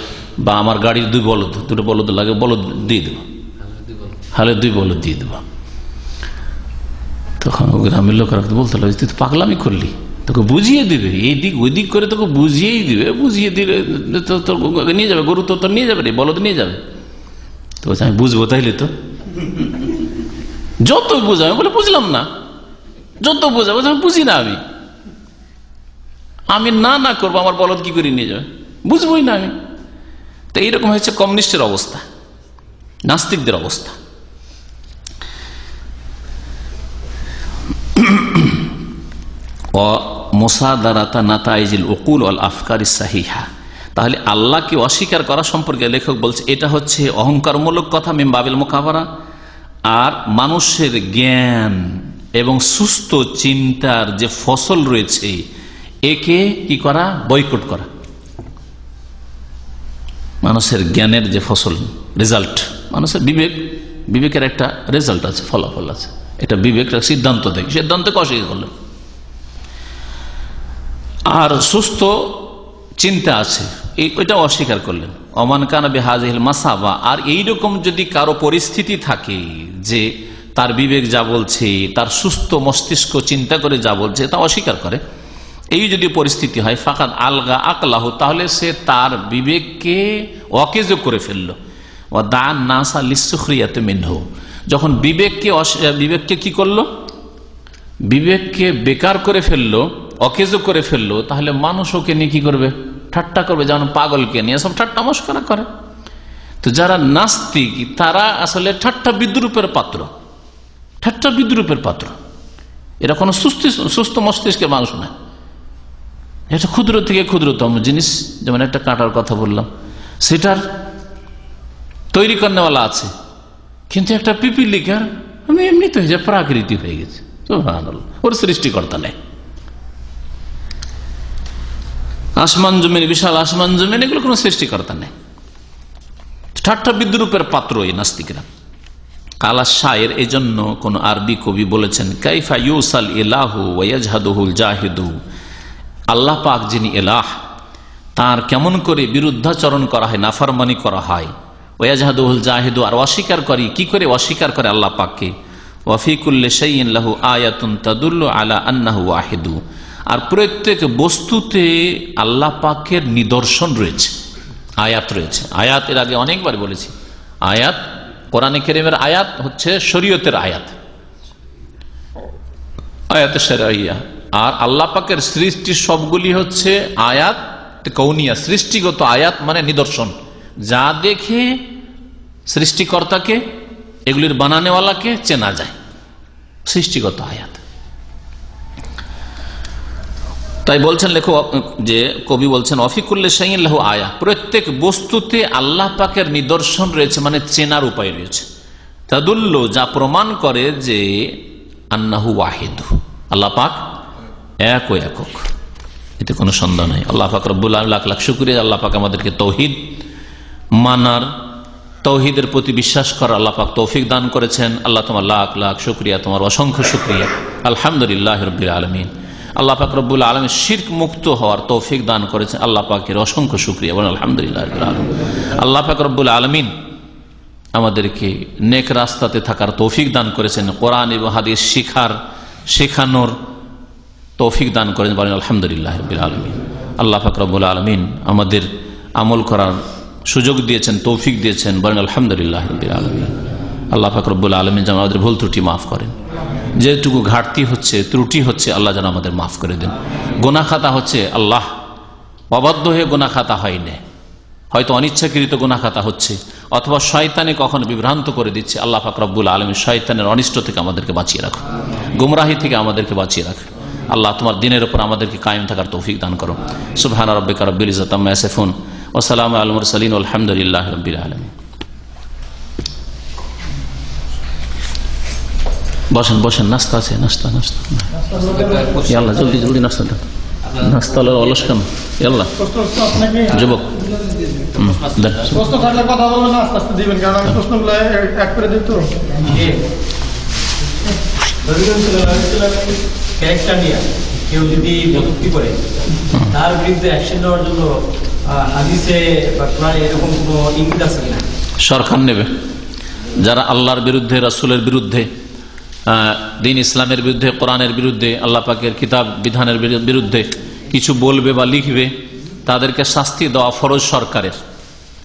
বা আমার গাড়ির দুটো বলদ লাগে, বলদ দিয়ে দেবো, হালের 2 বলদ দিয়ে দেবো। তখন ও গ্রামের লোকেরা বলতে লাগবে, তুই তো পাগলামি করলি, তোকে বুঝিয়ে দিবে, এই দিক ওই দিক করে তোকে বুঝিয়েই দিবে, বুঝিয়ে দিলে তোর নিয়ে যাবে, গরু তো নিয়ে যাবে রে, বলদ নিয়ে যাবে। তো আমি বুঝবো তাইলে তো, যত বুঝাবে, বলে বুঝলাম না, যত বোঝাবো আমি বুঝি না, আমি না করবো, আমার বলদ কি করে নিয়ে যাবে, বুঝবোই না আমি। তো এইরকম হচ্ছে কমিউনিস্টের অবস্থা, নাস্তিকদের অবস্থা। তাহলে আল্লাহকে অস্বীকার করা সম্পর্কে লেখক বলছে এটা হচ্ছে অহংকারমূলক কথা, মিন বাবিল মুকাবারা। আর মানুষের জ্ঞান এবং সুস্থ চিন্তার যে ফসল রয়েছে একে কি করা? বয়কট করা। মানুষের জ্ঞানের যে ফসল, রেজাল্ট, মানুষের বিবেকের একটা রেজাল্ট আছে, ফলাফল আছে, এটা বিবেক সিদ্ধান্ত দেয়, সিদ্ধান্তকে অস্বীকার করলেন। আর সুস্থ চিন্তা আছে, ওইটা অস্বীকার করলেন। অমান কানা বিহাজিল মাসাবা। আর এইরকম যদি কারো পরিস্থিতি থাকে যে তার বিবেক যা বলছে, তার সুস্থ মস্তিষ্ক চিন্তা করে যা বলছে তা অস্বীকার করে, এই যদি পরিস্থিতি হয়, ফাকাদ আলগা আকলাহু, তাহলে সে তার বিবেককে অকেজ করে ফেললো। ও দান নাসা লিসুখরিয়াতে মিনহু, যখন বিবেককে কি করলো? বিবেককে বেকার করে ফেললো, অকেজ করে ফেললো, তাহলে মানুষ ওকে নিয়ে কি করবে? ঠাট্টা করবে, যেমন পাগলকে নিয়ে সব ঠাট্টা মস্করা করে। তো যারা নাস্তিক তারা আসলে ঠাট্টা বিদ্রুপের পাত্র, ঠাট্টা বিদ্রুপের পাত্র। এরা কোনো সুস্থ মস্তিষ্কের মানুষ না। এটা ক্ষুদ্র থেকে ক্ষুদ্রতম জিনিস, যেমন একটা কাঁটার কথা বললাম, সেটার তৈরি করনেওয়ালা আছে, কিন্তু একটা পিপিলিকার আমি এমনিতে হয়ে যায়, প্রাকৃতিক হয়ে গেছে, ওর সৃষ্টিকর্তা নেই। আসমান জমিন, বিশাল আসমান জমিন, এগুলো কোনো সৃষ্টিকর্তা নেই, ঠাট্টা বিদ্রুপের পাত্র এই নাস্তিকরা। কালা শায়ের, এই জন্য কোন আরবি কবি বলেছেন, কাইফা ইউসাল ইলাহু ওয়া ইয়াজহাদুহুল জাহিদু, আল্লাহ পাক যিনি এলাহ, তার কেমন করে বিরুদ্ধাচরণ করা হয়, নাফরমানি করা হয়। ওয়া ইয়াজহাদুহুল জাহিদু, আর অস্বীকার করি, কি করে অস্বীকার করে আল্লাহ পাককে। ওয়া ফি কুল্লি শাইইন লাহু আয়াতুন তাদুল্লু আলা আন্নাহু ওয়াহিদু, আর প্রত্যেক বস্তুতে আল্লাহ পাকের নিদর্শন রয়েছে, আয়াত রয়েছে। আয়াত এর আগে অনেকবার বলেছি, আয়াত কোরআনে কারীমের আয়াত হচ্ছে শরীয়তের আয়াত, আয়াতে শরঈয়া। আর আল্লাহ পাকের সৃষ্টি সবগুলি হচ্ছে আয়াত কৌনিয়া, সৃষ্টিগত আয়াত মানে নিদর্শন, যা দেখে সৃষ্টিকর্তাকে, এগুলির বানানেওয়ালাকে চেনা যায়, সৃষ্টিগত আয়াত। তাই বলছেন লেখক, যে কবি বলছেন, অফিকুল্লে শাইইন লাহু আয়া, প্রত্যেক বস্তুতে আল্লাহ পাকের নিদর্শন রয়েছে, মানে চেনার উপায় রয়েছে। তাদুল্লু, যা প্রমাণ করে যে আন্নাহু ওয়াহিদ, আল্লাহ পাক এক ও একক, এতে কোনো সন্দেহ নাই। আল্লাহ পাক রব্বুল আলামিন লাখ লাখ শুকরিয়া, আল্লাহ পাক আমাদেরকে তৌহিদ মানার, তৌহিদের প্রতি বিশ্বাস করার আল্লাহ পাক তৌফিক দান করেছেন। আল্লাহ তোমার লাখ লাখ শুকরিয়া, তোমার অসংখ্য শুকরিয়া। আলহামদুলিল্লাহ রাব্বিল আলামিন। আল্লাহ পাক রব্বুল আলামিন শিরক মুক্ত হওয়ার তৌফিক দান করেছেন, আল্লাহ পাকের অসংখ্য শুকরিয়া, বলেন আলহামদুলিল্লাহ রাব্বিল আলামিন। আল্লাহ পাক রব্বুল আলামিন আমাদেরকে নেক রাস্তাতে থাকার তৌফিক দান করেছেন, কোরআন এবং হাদিস শেখানোর তৌফিক দান করেছেন, বলেন আলহামদুলিল্লাহ রাব্বিল আলামিন। আল্লাহ পাক রব্বুল আলামিন আমাদের আমল করার সুযোগ দিয়েছেন, তৌফিক দিয়েছেন, বলেন আলহামদুলিল্লাহ রাব্বিল আলামিন। আল্লাহ পাক রব্বুল আলামিন যেন আমাদের ভুল ত্রুটি মাফ করেন, যেটুকু ঘাটতি হচ্ছে, ত্রুটি হচ্ছে, আল্লাহ যেন আমাদের মাফ করে দেন। গুনাহ খাতা হচ্ছে, আল্লাহ অবাধ্য হয়ে গুনাহ খাতা হয়নি, হয়তো অনিচ্ছাকৃত গুনাহ খাতা হচ্ছে, অথবা শয়তানে কখনো বিভ্রান্ত করে দিচ্ছে। আল্লাহ পাক রব্বুল আলামিন শয়তানের অনিষ্ট থেকে আমাদেরকে বাঁচিয়ে রাখো, গুমরাহি থেকে আমাদেরকে বাঁচিয়ে রাখো। আল্লাহ তোমার দিনের উপর আমাদেরকে কায়েম থাকার তৌফিক দান করো। সুবহান রাব্বিকা রাব্বিল ইজ্জাতি আম্মা ইয়াসিফুন ওয়া সালামু আলাল মুরসালিন আলহামদুলিল্লাহি রাব্বিল আলামিন। বসেন বসেন, নাস্তা আছে, নাস্তা নাস্তা, আল্লাহ জলদি জলদি নাস্তা দেন। নাস্তালের অলস কেন? আল্লাহ প্রশ্ন হচ্ছে আপনাকে যুবক প্রশ্ন থাকলে কথা বলবেন না, আস্তে আস্তে দিবেন, কারণ আমি প্রশ্নগুলো এক করে দিই তো। ক্যারেক্টার নিয়ে কেউ যদি কটূক্তি করে তার বিরুদ্ধে অ্যাকশন নেওয়ার জন্য হাদিসে বা কোরআনে এরকম কোনো ইঙ্গিত আছে কিনা? সরকার নেবে। যারা আল্লাহর বিরুদ্ধে, রাসূলের বিরুদ্ধে, দ্বীন ইসলামের বিরুদ্ধে, কোরআনের বিরুদ্ধে, আল্লাহ পাকের কিতাব বিধানের বিরুদ্ধে কিছু বলবে বা লিখবে, তাদেরকে শাস্তি দেওয়া ফরজ সরকারের।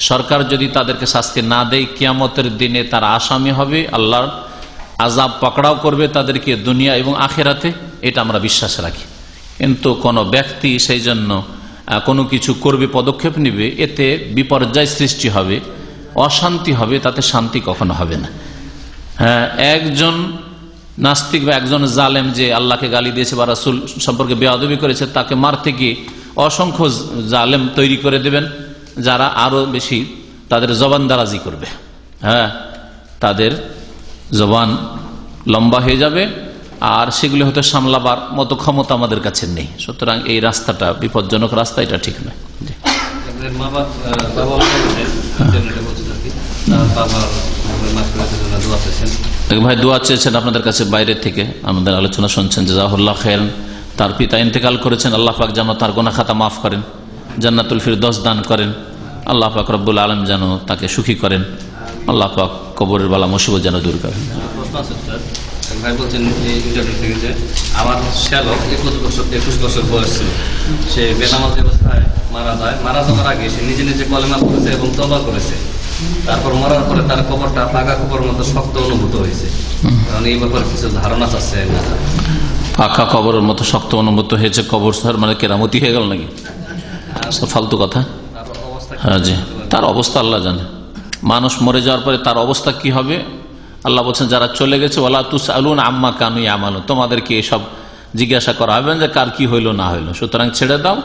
সরকার যদি তাদেরকে শাস্তি না দেয়, কিয়ামতের দিনে তারা আসামি হবে, আল্লাহর আযাব পাকড়াও করবে তাদেরকে দুনিয়া এবং আখিরাতে। এটা আমরা বিশ্বাস রাখি। কিন্তু কোনো ব্যক্তি সেই জন্য কোনো কিছু করবে, পদক্ষেপ নেবে, এতে বিপর্যয় সৃষ্টি হবে, অশান্তি হবে, তাতে শান্তি কখনো হবে না। হ্যাঁ, একজন নাস্তিক বা একজন জালেম যে আল্লাহকে গালি দিয়েছে বা রাসূল সম্পর্কে বেয়াদবি করেছে, তাকে মারতে গিয়ে অসংখ্য জালেম তৈরি করে দেবেন, যারা আরো বেশি তাদের জবানদারাজি করবে। হ্যাঁ, তাদের জবান লম্বা হয়ে যাবে, আর সেগুলি হয়তো সামলাবার মতো ক্ষমতা আমাদের কাছে নেই। সুতরাং এই রাস্তাটা বিপজ্জনক রাস্তা, এটা ঠিক নয়। ভাই দোয়া চেয়েছেন আপনাদের কাছে বাইরে থেকে, আমাদের আলোচনা শুনছেন, জাযাকাল্লাহু খাইরান। তার পিতা ইন্তেকাল করেছেন, আল্লাহ পাক যেন তার গুনাহ খাতা মাফ করেন, জান্নাতুল ফিরদৌস দান করেন। আল্লাহ পাক রব্বুল আলামিন যেন তাকে সুখী করেন, আল্লাহ পাক কবরের বালা মুসিবত যেন দূর করেন। ভাই বলছেন ইন্টারভিউ থেকে যে আমার শ্যালক 21 বছর বয়স ছিল, সে বেনামাজ অবস্থায় মারা যায়। মারা যাওয়ার আগে সে নিজে নিজে কলেমা করেছে এবং তওবা করেছে। তারপর মরার পরে তার কবরটা পাকা কবর মতো শক্ত অনুভূত হয়েছে। কারণ এই ব্যাপারে কিছু ধারণা চাচ্ছে। পাকা কবরের মতো শক্ত অনুভূত হয়েছে, কবর স্যার মানে কেরামতি হয়ে গেল নাকি? ফালতু কথা। হ্যাঁ জি, তার অবস্থা আল্লাহ জানে। মানুষ মরে যাওয়ার পরে তার অবস্থা কি হবে আল্লাহ বলছেন, যারা চলে গেছে ওয়ালা তুসআলুন আম্মা কানু ইয়ামালুন, তোমাদেরকে এসব জিজ্ঞাসা করা হবে যে কার কি হইলো না হইলো। সুতরাং ছেড়ে দাও।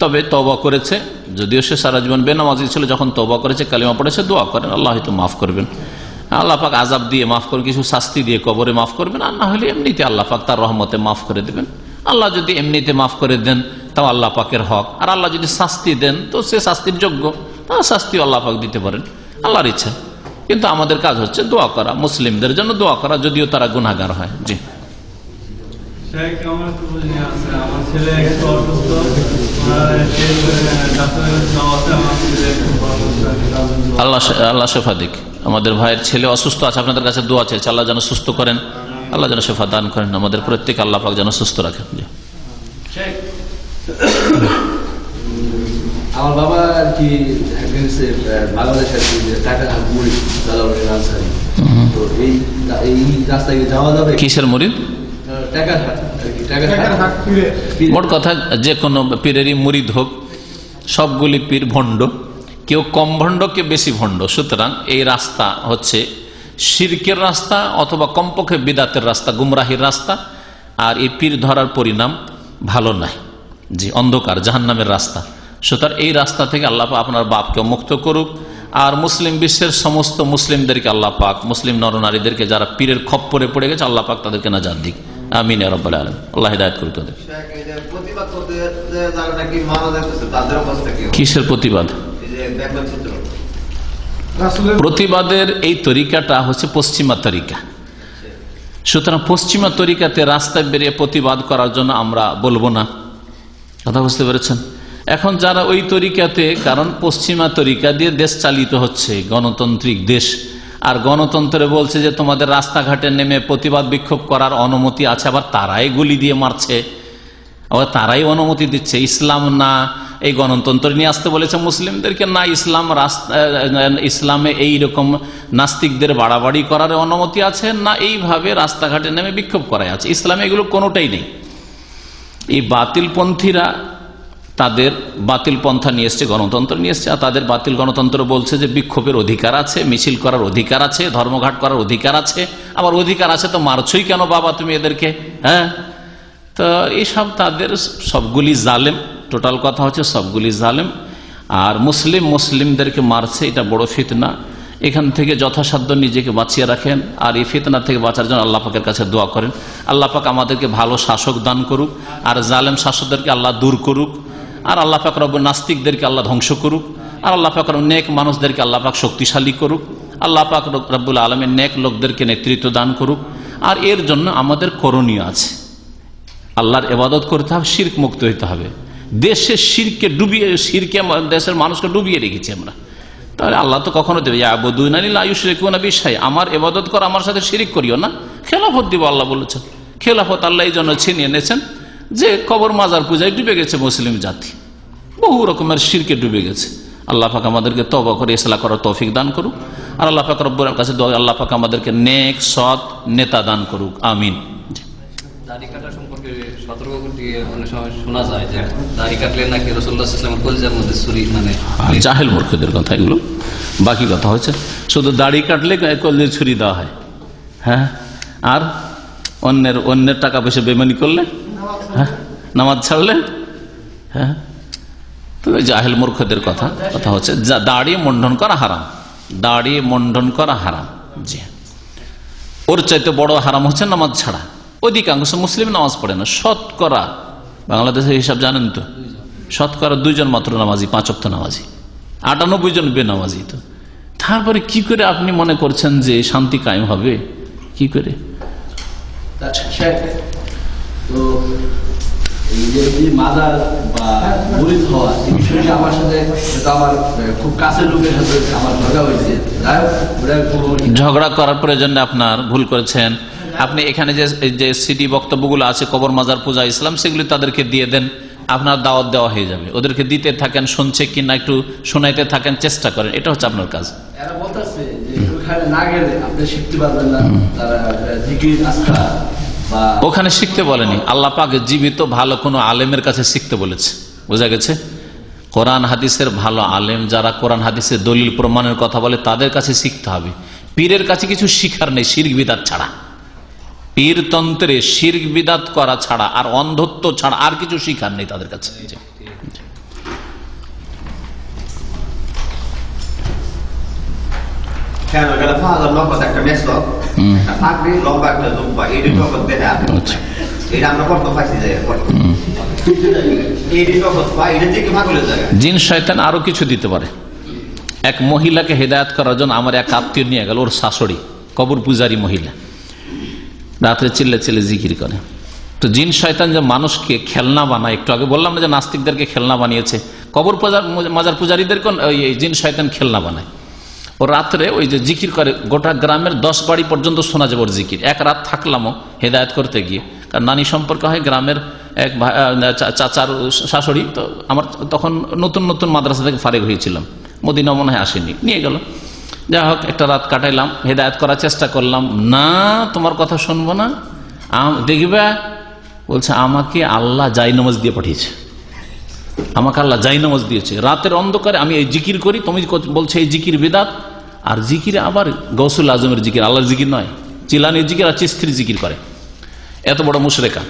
তবে তওবা করেছে, যদিও সে সারা জীবন বেনামাজি ছিল, যখন তওবা করেছে, কালিমা পড়েছে, দোয়া করেন, আল্লাহ হয়তো মাফ করবেন। আল্লাহ পাক আযাব দিয়ে মাফ করবেন, কিছু শাস্তি দিয়ে কবরে মাফ করবেন, আর না হলে এমনিতে আল্লাহ পাক তার রহমতে মাফ করে দেবেন। আল্লাহ যদি এমনিতে মাফ করে দেন তাও আল্লাহ পাকের হক, আর আল্লাহ যদি শাস্তি দেন তো সে শাস্তির যোগ্য, তার শাস্তিও আল্লাহ পাক দিতে পারেন, আল্লাহর ইচ্ছা। কিন্তু আমাদের কাজ হচ্ছে দোয়া করা, মুসলিমদের জন্য দোয়া করা, যদিও তারা গুনাহগার হয়। জি, আল্লাহ শেফা দিক। আমাদের ভাইয়ের ছেলে অসুস্থ আছে, আপনাদের কাছে দোয়া চাইছে, আল্লাহ যেন সুস্থ করেন, আল্লাহ যেন শেফা দান করেন, আমাদের প্রত্যেক আল্লাহ পাক যেন সুস্থ রাখেন। জি, আমার বাবা আর কি বাংলাদেশের টাকা মুড়ি তো এই রাস্তায় যাওয়া যাবে? কিসের মুরিদ? মোট কথা যে কোনো পীরেরই মুরিদ হোক, সবগুলি পীর ভণ্ড, কেউ কম ভণ্ড, কেউ বেশি ভণ্ড। সুতরাং এই রাস্তা হচ্ছে শিরকের রাস্তা, অথবা কমপক্ষে বিদাতের রাস্তা, গুমরাহির রাস্তা। আর এই পীর ধরার পরিণাম ভালো নাই। জি, অন্ধকার, জাহান্নামের রাস্তা। সুতরাং এই রাস্তা থেকে আল্লাহ পাক আপনার বাপকে মুক্ত করুক, আর মুসলিম বিশ্বের সমস্ত মুসলিমদেরকে আল্লাহ পাক, মুসলিম নরনারীদেরকে যারা পীরের খপ্পরে পড়ে গেছে, আল্লাহ পাক তাদেরকে নাজাত দিক। আমিন ইয়া রাব্বাল আলামিন। আল্লাহ হিদায়াত করুক তাদের। কিসের প্রতিবাদ? প্রতিবাদের এই তরিকাটা হচ্ছে পশ্চিমা তরিকা। সুতরাং পশ্চিমা তরিকাতে রাস্তায় বেরিয়ে প্রতিবাদ করার জন্য আমরা বলবো না। কথা বুঝতে পেরেছেন? এখন যারা ওই তরিকাতে, কারণ পশ্চিমা তরিকা দিয়ে দেশ চালিত হচ্ছে, গণতান্ত্রিক দেশ, আর গণতন্ত্রে বলছে যে তোমাদের রাস্তাঘাটে নেমে প্রতিবাদ বিক্ষোভ করার অনুমতি আছে, আবার তারাই গুলি দিয়ে মারছে, আবার তারাই অনুমতি দিচ্ছে। ইসলাম না এই গণতন্ত্র নিয়ে আসতে বলেছে মুসলিমদেরকে, না ইসলামে এইরকম নাস্তিকদের বাড়াবাড়ি করার অনুমতি আছে, না এইভাবে রাস্তাঘাটে নেমে বিক্ষোভ করাই আছে। ইসলামে এগুলো কোনোটাই নেই। এই বাতিলপন্থীরা তাদের বাতিল পন্থা নিয়ে এসছে, গণতন্ত্র নিয়ে এসছে, আর তাদের বাতিল গণতন্ত্র বলছে যে বিক্ষোভের অধিকার আছে, মিছিল করার অধিকার আছে, ধর্মঘাট করার অধিকার আছে। আবার অধিকার আছে তো মারছই কেন বাবা তুমি এদেরকে? হ্যাঁ, তো এইসব তাদের সবগুলি জালেম। টোটাল কথা হচ্ছে সবগুলি জালেম। আর মুসলিমদেরকে মারছে, এটা বড় ফিতনা। এখান থেকে যথাসাধ্য নিজেকে বাঁচিয়ে রাখেন, আর এই ফিতনা থেকে বাঁচার জন্য আল্লাহ পাকের কাছে দোয়া করেন। আল্লাহ পাক আমাদেরকে ভালো শাসক দান করুক, আর জালেম শাসকদেরকে আল্লাহ দূর করুক, আর আল্লাহ পাক রব্বুল নাস্তিকদেরকে আল্লাহ ধ্বংস করুক, আর আল্লাহ পাক নেক মানুষদেরকে আল্লাহ পাক শক্তিশালী করুক, আল্লাহ পাক রব্বুল আলামিন নেক লোকদেরকে নেতৃত্ব দান করুক। আর এর জন্য আমাদের করণীয় আছে, আল্লাহর ইবাদত করতে হবে, শিরক মুক্ত হইতে হবে। দেশে শিরকে ডুবিয়ে, শিরকে দেশের মানুষকে ডুবিয়ে রেখেছি আমরা। তাহলে আল্লাহ তো কখনো দেবে ইয়াবুদুনা লা ইউশরিকুনা বিশাই, আমার ইবাদত করো, আমার সাথে শিরক করিও না। খেলাফত দিব আল্লাহ বলেছেন। খেলাফত আল্লাহ এই জন্য ছিনিয়ে এনেছেন যে কবর মাজার পূজায় ডুবে গেছে মুসলিম জাতি, বহু রকমের শিরকে ডুবে গেছে। আল্লাহ পাক আমাদেরকে তওবা করে ইসলাহ করার তৌফিক দান করুক, আর আল্লাহ পাক রব্বুল কাছে দোয়া, আল্লাহ পাক আমাদেরকে নেক সৎ নেতা দান করুক, আমিন। দাড়ি কাটা সম্পর্কে সতর্ক করতে গিয়ে অনেক সময় শোনা যায় যে দাড়ি কাটলে নাকি রাসূলুল্লাহ সাল্লাল্লাহু আলাইহি ওয়াসাল্লামের কলিজার মধ্যে ছুরি, মানে জাহেল মূর্খদের কথা এগুলো। বাকি কথা হচ্ছে শুধু দাড়ি কাটলে কলিজায় ছুরি দেওয়া হয়, হ্যাঁ, আর অন্যের টাকা পয়সা বেমানি করলে, হ্যাঁ, নামাজ ছাড়লে, হ্যাঁ, তো জাহেল মূর্খদের কথা হচ্ছে দাড়ি মুন্ডন করা হারাম, দাড়ি মুন্ডন করা হারাম। জি, ওর চাইতে বড় হারাম হচ্ছে নামাজ ছাড়া। অধিকাংশ মুসলিম নামাজ পড়ে না, শতকরা, বাংলাদেশের হিসাব জানেন তো, শতকরা 2 জন মাত্র নামাজি, 5 ওয়াক্ত নামাজি, 98 জন বেনামাজি। তো তারপরে কি করে আপনি মনে করছেন যে শান্তি কায়েম হবে? কি করে? তো এই যে মাজার বা মুরিদ হওয়া, এই বিষয়টা আমার সাথে, আমার খুব কাছের লোকের সাথে আমার ঝগড়া হয়েছে। ঝগড়া করার প্রয়োজন আপনার ভুল করেছেন। আপনি এখানে যে সিডি বক্তব্যগুলো আছে কবর মাজার পূজা ইসলাম, সেগুলি তাদেরকে দিয়ে দেন, আপনার দাওয়াত দেওয়া হয়ে যাবে। ওদেরকে দিতে থাকেন, শুনছে কিনা একটু শোনাইতে থাকেন, চেষ্টা করেন, এটা হচ্ছে আপনার কাজ। এরা বলতেছে যে ওখানে না গেলে আপনি শিখতে পারবেন না, তারা জিকির আস্থা বা ওখানে শিখতে বলেনি, আল্লাহ পাক জীবিত ভালো কোনো আলেমের কাছে শিখতে বলেছে, বোঝা গেছে? কোরআন হাদিসের ভালো আলেম যারা কোরআন হাদিসের দলিল প্রমাণের কথা বলে তাদের কাছে শিখতে হবে। পীরের কাছে কিছু শিখার নেই শিরক বিদআত ছাড়া, পীরতন্ত্রে শিরক বিদআত করা ছাড়া আর অন্ধত্ব ছাড়া আর কিছু শিখার নেই তাদের কাছে। কেন গেলে নগদ একটা মেসক, একটা ফাঁকরি, লম্বা একটা জুব্বা, এই দুটো নগদ দেখা, এটা আমরা করতে পারছি যে এই দুটো নগদ পাই, এটা থেকে পাগলের জায়গা। জিন শয়তান আরো কিছু দিতে পারে। এক মহিলাকে হেদায়েত করার জন্য আমার এক আত্মীয় নিয়ে গেল, ওর শাশুড়ি কবর পূজারী মহিলা, রাত্রে চিল্লে চিল্লে জিকির করে। তো জিন শয়তান যে মানুষকে খেলনা বানায়, একটু আগে বললাম না যে নাস্তিকদেরকে খেলনা বানিয়েছে, কবর মাজার পূজারীদেরকে এই জিন শয়তান খেলনা বানায়। ও রাত্রে ওই যে জিকির করে, গোটা গ্রামের 10 বাড়ি পর্যন্ত শোনা যাবে ওর জিকির। এক রাত থাকলামও হেদায়েত করতে গিয়ে, কারণ নানি সম্পর্ক হয় গ্রামের এক চাচার শাশুড়ি। তো আমার তখন নতুন নতুন মাদ্রাসা থেকে ফারেক হয়েছিলাম, মদিনা মনে হয় আসেনি, নিয়ে গেল। যাই হোক, একটা রাত কাটাইলাম, হেদায়েত করার চেষ্টা করলাম, না তোমার কথা শুনবো না, দেখবে বলছে আমাকে আল্লাহ জায়নামাজ দিয়ে পাঠিয়েছে, আমাকে আল্লাহ জায়নামাজ দিয়েছে। রাতের অন্ধকারে আমি এই জিকির করি, তুমি বলছে এই জিকির বিদআত, আর জিকিরে আবার গৌসুল আজমের জিকির, আল্লাহর জিকির নয়, চিলানির জিকির আর চিস্তির জিকির করে, এত বড় মুশরিকা।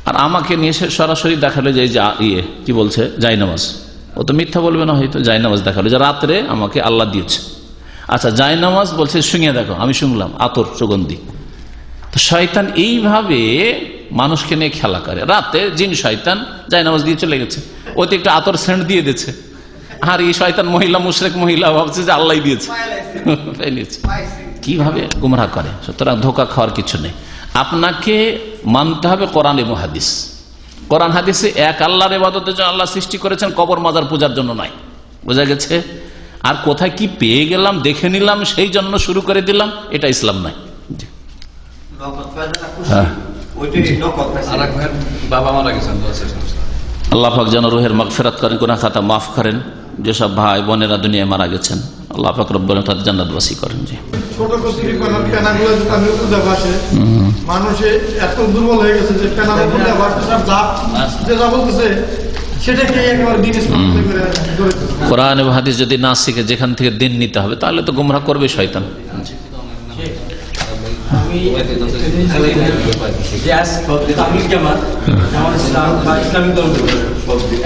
আর আমাকে নিয়ে সরাসরি দেখালো যে ইয়ে কি বলছে জায়নামাজ, ও তো মিথ্যা বলবে না হয়তো, জায়নামাজ দেখালো যে রাত্রে আমাকে আল্লাহ দিয়েছে। আচ্ছা, জায়নামাজ বলছে শুনিয়ে দেখো, আমি শুনলাম আতর সুগন্ধি। তো শয়তান এইভাবে মানুষকে নিয়ে খেলা করে। রাতে জিন শয়তান জায়নামাজ দিয়ে চলে গেছে, ওতে একটু আতর সেন্ট দিয়ে দিয়েছে, আর এই শয়তান মহিলা, মুশরিক মহিলা ভাবছে যে আল্লাহ দিয়েছে, কিভাবে গুমরাহ করে। সুতরাং ধোঁকা খাওয়ার কিছু নেই, আপনাকে মানতে হবে কোরআন এবং হাদিস। কোরআন হাদিসে এক আল্লাহর ইবাদতের জন্য আল্লাহ সৃষ্টি করেছেন, কবর মাজার পূজার জন্য নয়, বোঝা গেছে? আর কোথায় কি পেয়ে গেলাম, দেখে নিলাম, সেই জন্য শুরু করে দিলাম, এটা ইসলাম নয়। বাবা মারা গেছেন, আল্লাহ পাক যেন রুহের মাগফিরাত করেন, গুনাহ খাতা মাফ করেন। যেসব ভাই বোনেরা দুনিয়ায় মারা গেছেন আল্লাহ পাক রব্বুল আলামিন তাদের জান্নাতবাসী করেন। জি, ছোট কচুরি করার পেনাগুলো আমি উদা ভাসে, মানুষে এত দুর্বল হয়ে গেছে যে পেনার উদা ভাসে সব জাপ যে যা বলতেছে সেটাকে একেবারে দিন ইসলাম করে কোরআন এবং হাদিস যদি না শিখে যেখান থেকে দিন নিতে হবে, তাহলে তো গুমরাহ করবে শয়তান।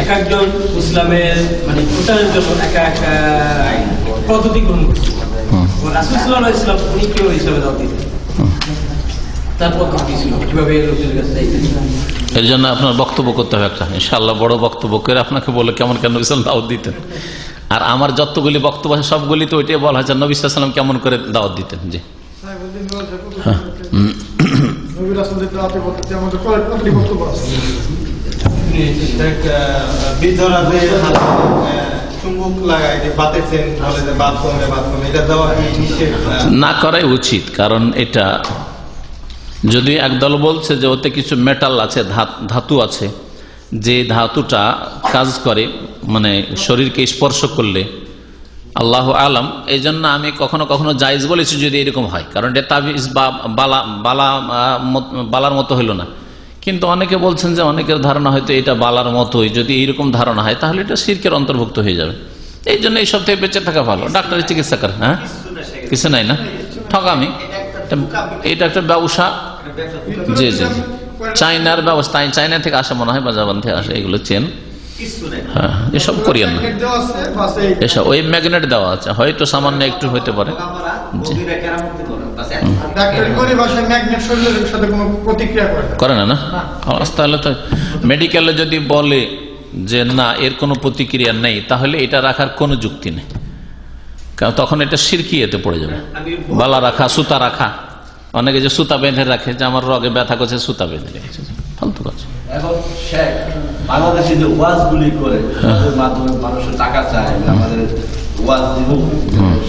এক একজন ইসলামের মানে প্রচারের জন্য এক এক পদ্ধতি গ্রহণ করছে। রাসূল সাল্লাল্লাহু আলাইহি ওয়াসাল্লাম উনি কেউ হিসাবে দাওয়াত দিতেন, তারপর কি ছিল, কিভাবে লোকদের কাছে যাইতেন? এর জন্য আপনার বক্তব্য করতে হবে একটা, ইনশাআল্লাহ বড় বক্তব্য করে আপনাকে বলে কেমন কেন নবী সাল্লাল্লাহু দাওয়াত দিতেন। আর আমার যতগুলি বক্তব্য আছে সবগুলি তো ওইটাই বলা হয়েছে নবী সাল্লাল্লাহু আলাইহি ওয়াসাল্লাম কেমন করে দাওয়াত দিতেন। জি নবী রাসূলের দাওয়াতে বলতে আমাদের কয়েকটি বক্তব্য আছে। বৃদ্ধরা যে চুম্বক লাগায় যে বাতের চেন বলে যে বাত কমে এটা দেওয়া নিষেধ না করাই উচিত, কারণ এটা যদি একদল বলছে যে ওতে কিছু মেটাল আছে, ধাতু আছে, যে ধাতুটা কাজ করে মানে শরীরকে স্পর্শ করলে, আল্লাহ আলম, এই জন্য আমি কখনো কখনো জায়েজ বলেছি যদি এরকম হয়, কারণ এটা তাবিজ বা বালার মতো হইল না। কিন্তু অনেকে বলছেন যে অনেকের ধারণা হয়তো এটা বালার মতোই, যদি এইরকম ধারণা হয় তাহলে এটা শিরকের অন্তর্ভুক্ত হয়ে যাবে। এই জন্য এইসব থেকে বেঁচে থাকা ভালো, ডাক্তারের চিকিৎসা করে। হ্যাঁ, কিছু নাই না, ঠকামি, এটা একটা ব্যবসা। জি জি, চাইনার ব্যবস্থা, চাইনা থেকে আসে মনে হয় বা জাপান থেকে আসে এগুলো চেন। হ্যাঁ, এসব করিয়েন না, এসব ওই ম্যাগনেট দেওয়া আছে, হয়তো সামান্য একটু হইতে পারে। করে না, না তাহলে তো মেডিকেলে যদি বলে যে না এর কোনো প্রতিক্রিয়া নেই, তাহলে এটা রাখার কোনো যুক্তি নেই, কারণ তখন এটা শিরকিয়াতে পড়ে যাবে। বালা রাখা, সুতা রাখা, অনেকে যে সুতা বেঁধে রাখে যে আমার রগে ব্যথা করছে সুতা বেঁধে রেখেছে, ফালতু কথা। এখন শেখ বাংলাদেশে যে ওয়াজগুলি করে তাদের মাধ্যমে মানুষের টাকা চায়, আমাদের ওয়াজ দিব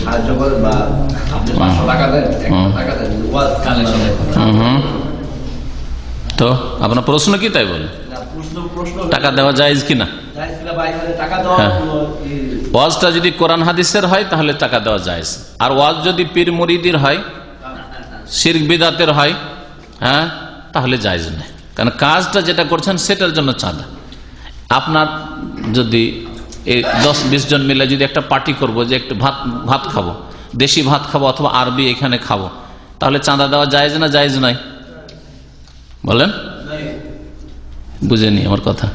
সাহায্য করে, বা আপনি 500 টাকা দেন, 1 টাকা দেন, ওয়াজ কালেকশন। তো আপনার প্রশ্ন কি তাই বলে টাকা দেওয়া জায়েজ কিনা? ওয়াজটা যদি কোরআন হাদিসের হয় তাহলে টাকা দেওয়া জায়েজ, আর ওয়াজ যদি পীর মুরিদির হয়, শিরক বিদআতের হয়, হ্যাঁ, তাহলে জায়েজ নেই, কারণ কাজটা যেটা করছেন সেটার জন্য চাঁদা। আপনার যদি 10-20 জন মিলে যদি একটা পার্টি করবো যে একটু ভাত খাবো, দেশি ভাত খাবো অথবা আরবি এখানে খাবো, তাহলে চাঁদা দেওয়া জায়েজ না জায়েজ নাই? বলেন, বুঝেনি আমার কথা?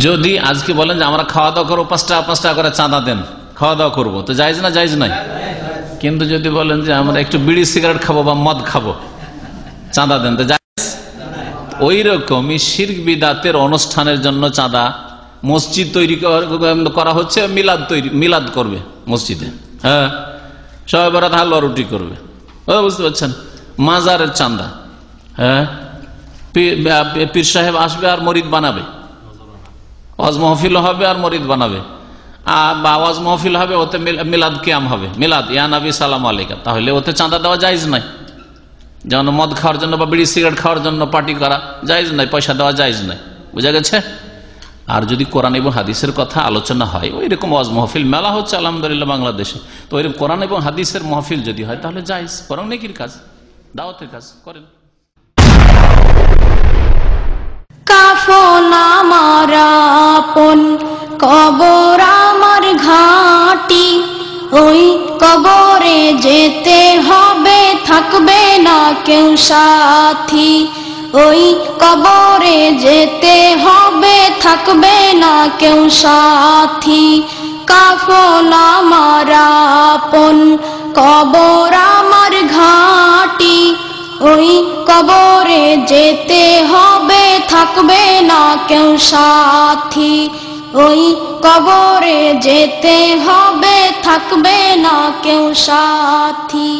যদি আজকে বলেন যে আমরা খাওয়া দাওয়া করবো, 5 টাকা করে চাঁদা দেন, খাওয়া দাওয়া করবো, তো জায়েজ না জায়েজ নাই? কিন্তু যদি বলেন যে আমরা একটু বিড়ি সিগারেট খাবো বা মদ খাবো, চাঁদা দেন, তো জায়েজ? ওই রকমই শিরক বিদআতের অনুষ্ঠানের জন্য চাঁদা, মসজিদ তৈরি করা হচ্ছে, মিলাদ করবে মসজিদে, হ্যাঁ, সবাই বরাত হালুয়া রুটি করবে, বুঝতে পারছেন, মাজারের চাঁদা, হ্যাঁ, পীর সাহেব আসবে আর মরিদ বানাবে, ওয়াজ মাহফিল হবে আর মরিদ বানাবে, বা ওয়াজ মাহফিল হবে, ওতে মিলাদ কিয়াম হবে, মিলাদ ইয়া নবী সালাম আলাইকা, তাহলে ওতে চাঁদা দেওয়া জায়েজ নাই। যেমন মদ খাওয়ার জন্য বা বিড়ি সিগারেট খাওয়ার জন্য পার্টি করা জায়েজ নাই, পয়সা দেওয়া জায়েজ নাই, বুঝা গেছে? আর যদি কোরআন এবং হাদিসের কথা আলোচনা হয়, ওই রকম ওয়াজ মাহফিল মেলা হচ্ছে আলহামদুলিল্লাহ বাংলাদেশে, তো ওই কোরআন এবং হাদিসের মাহফিল যদি হয় তাহলে জায়েজ, বরং নেকির কাজ, দাওয়াতের কাজ করেন। কাফন আমার আপন, কবর আমার ঘাঁটি, ওই কবরে যেতে হবে, থাকবে না কেউ সাথী, ওই কবরে যেতে হবে, থাকবে না কেউ সাথী। কাফন আমার আপন, কবর আমার ঘাঁটি, ওই কবরে যেতে হবে, থাকবে না কেউ সাথী, ওই কবরে যেতে হবে, থাকবে না কেউ সাথী।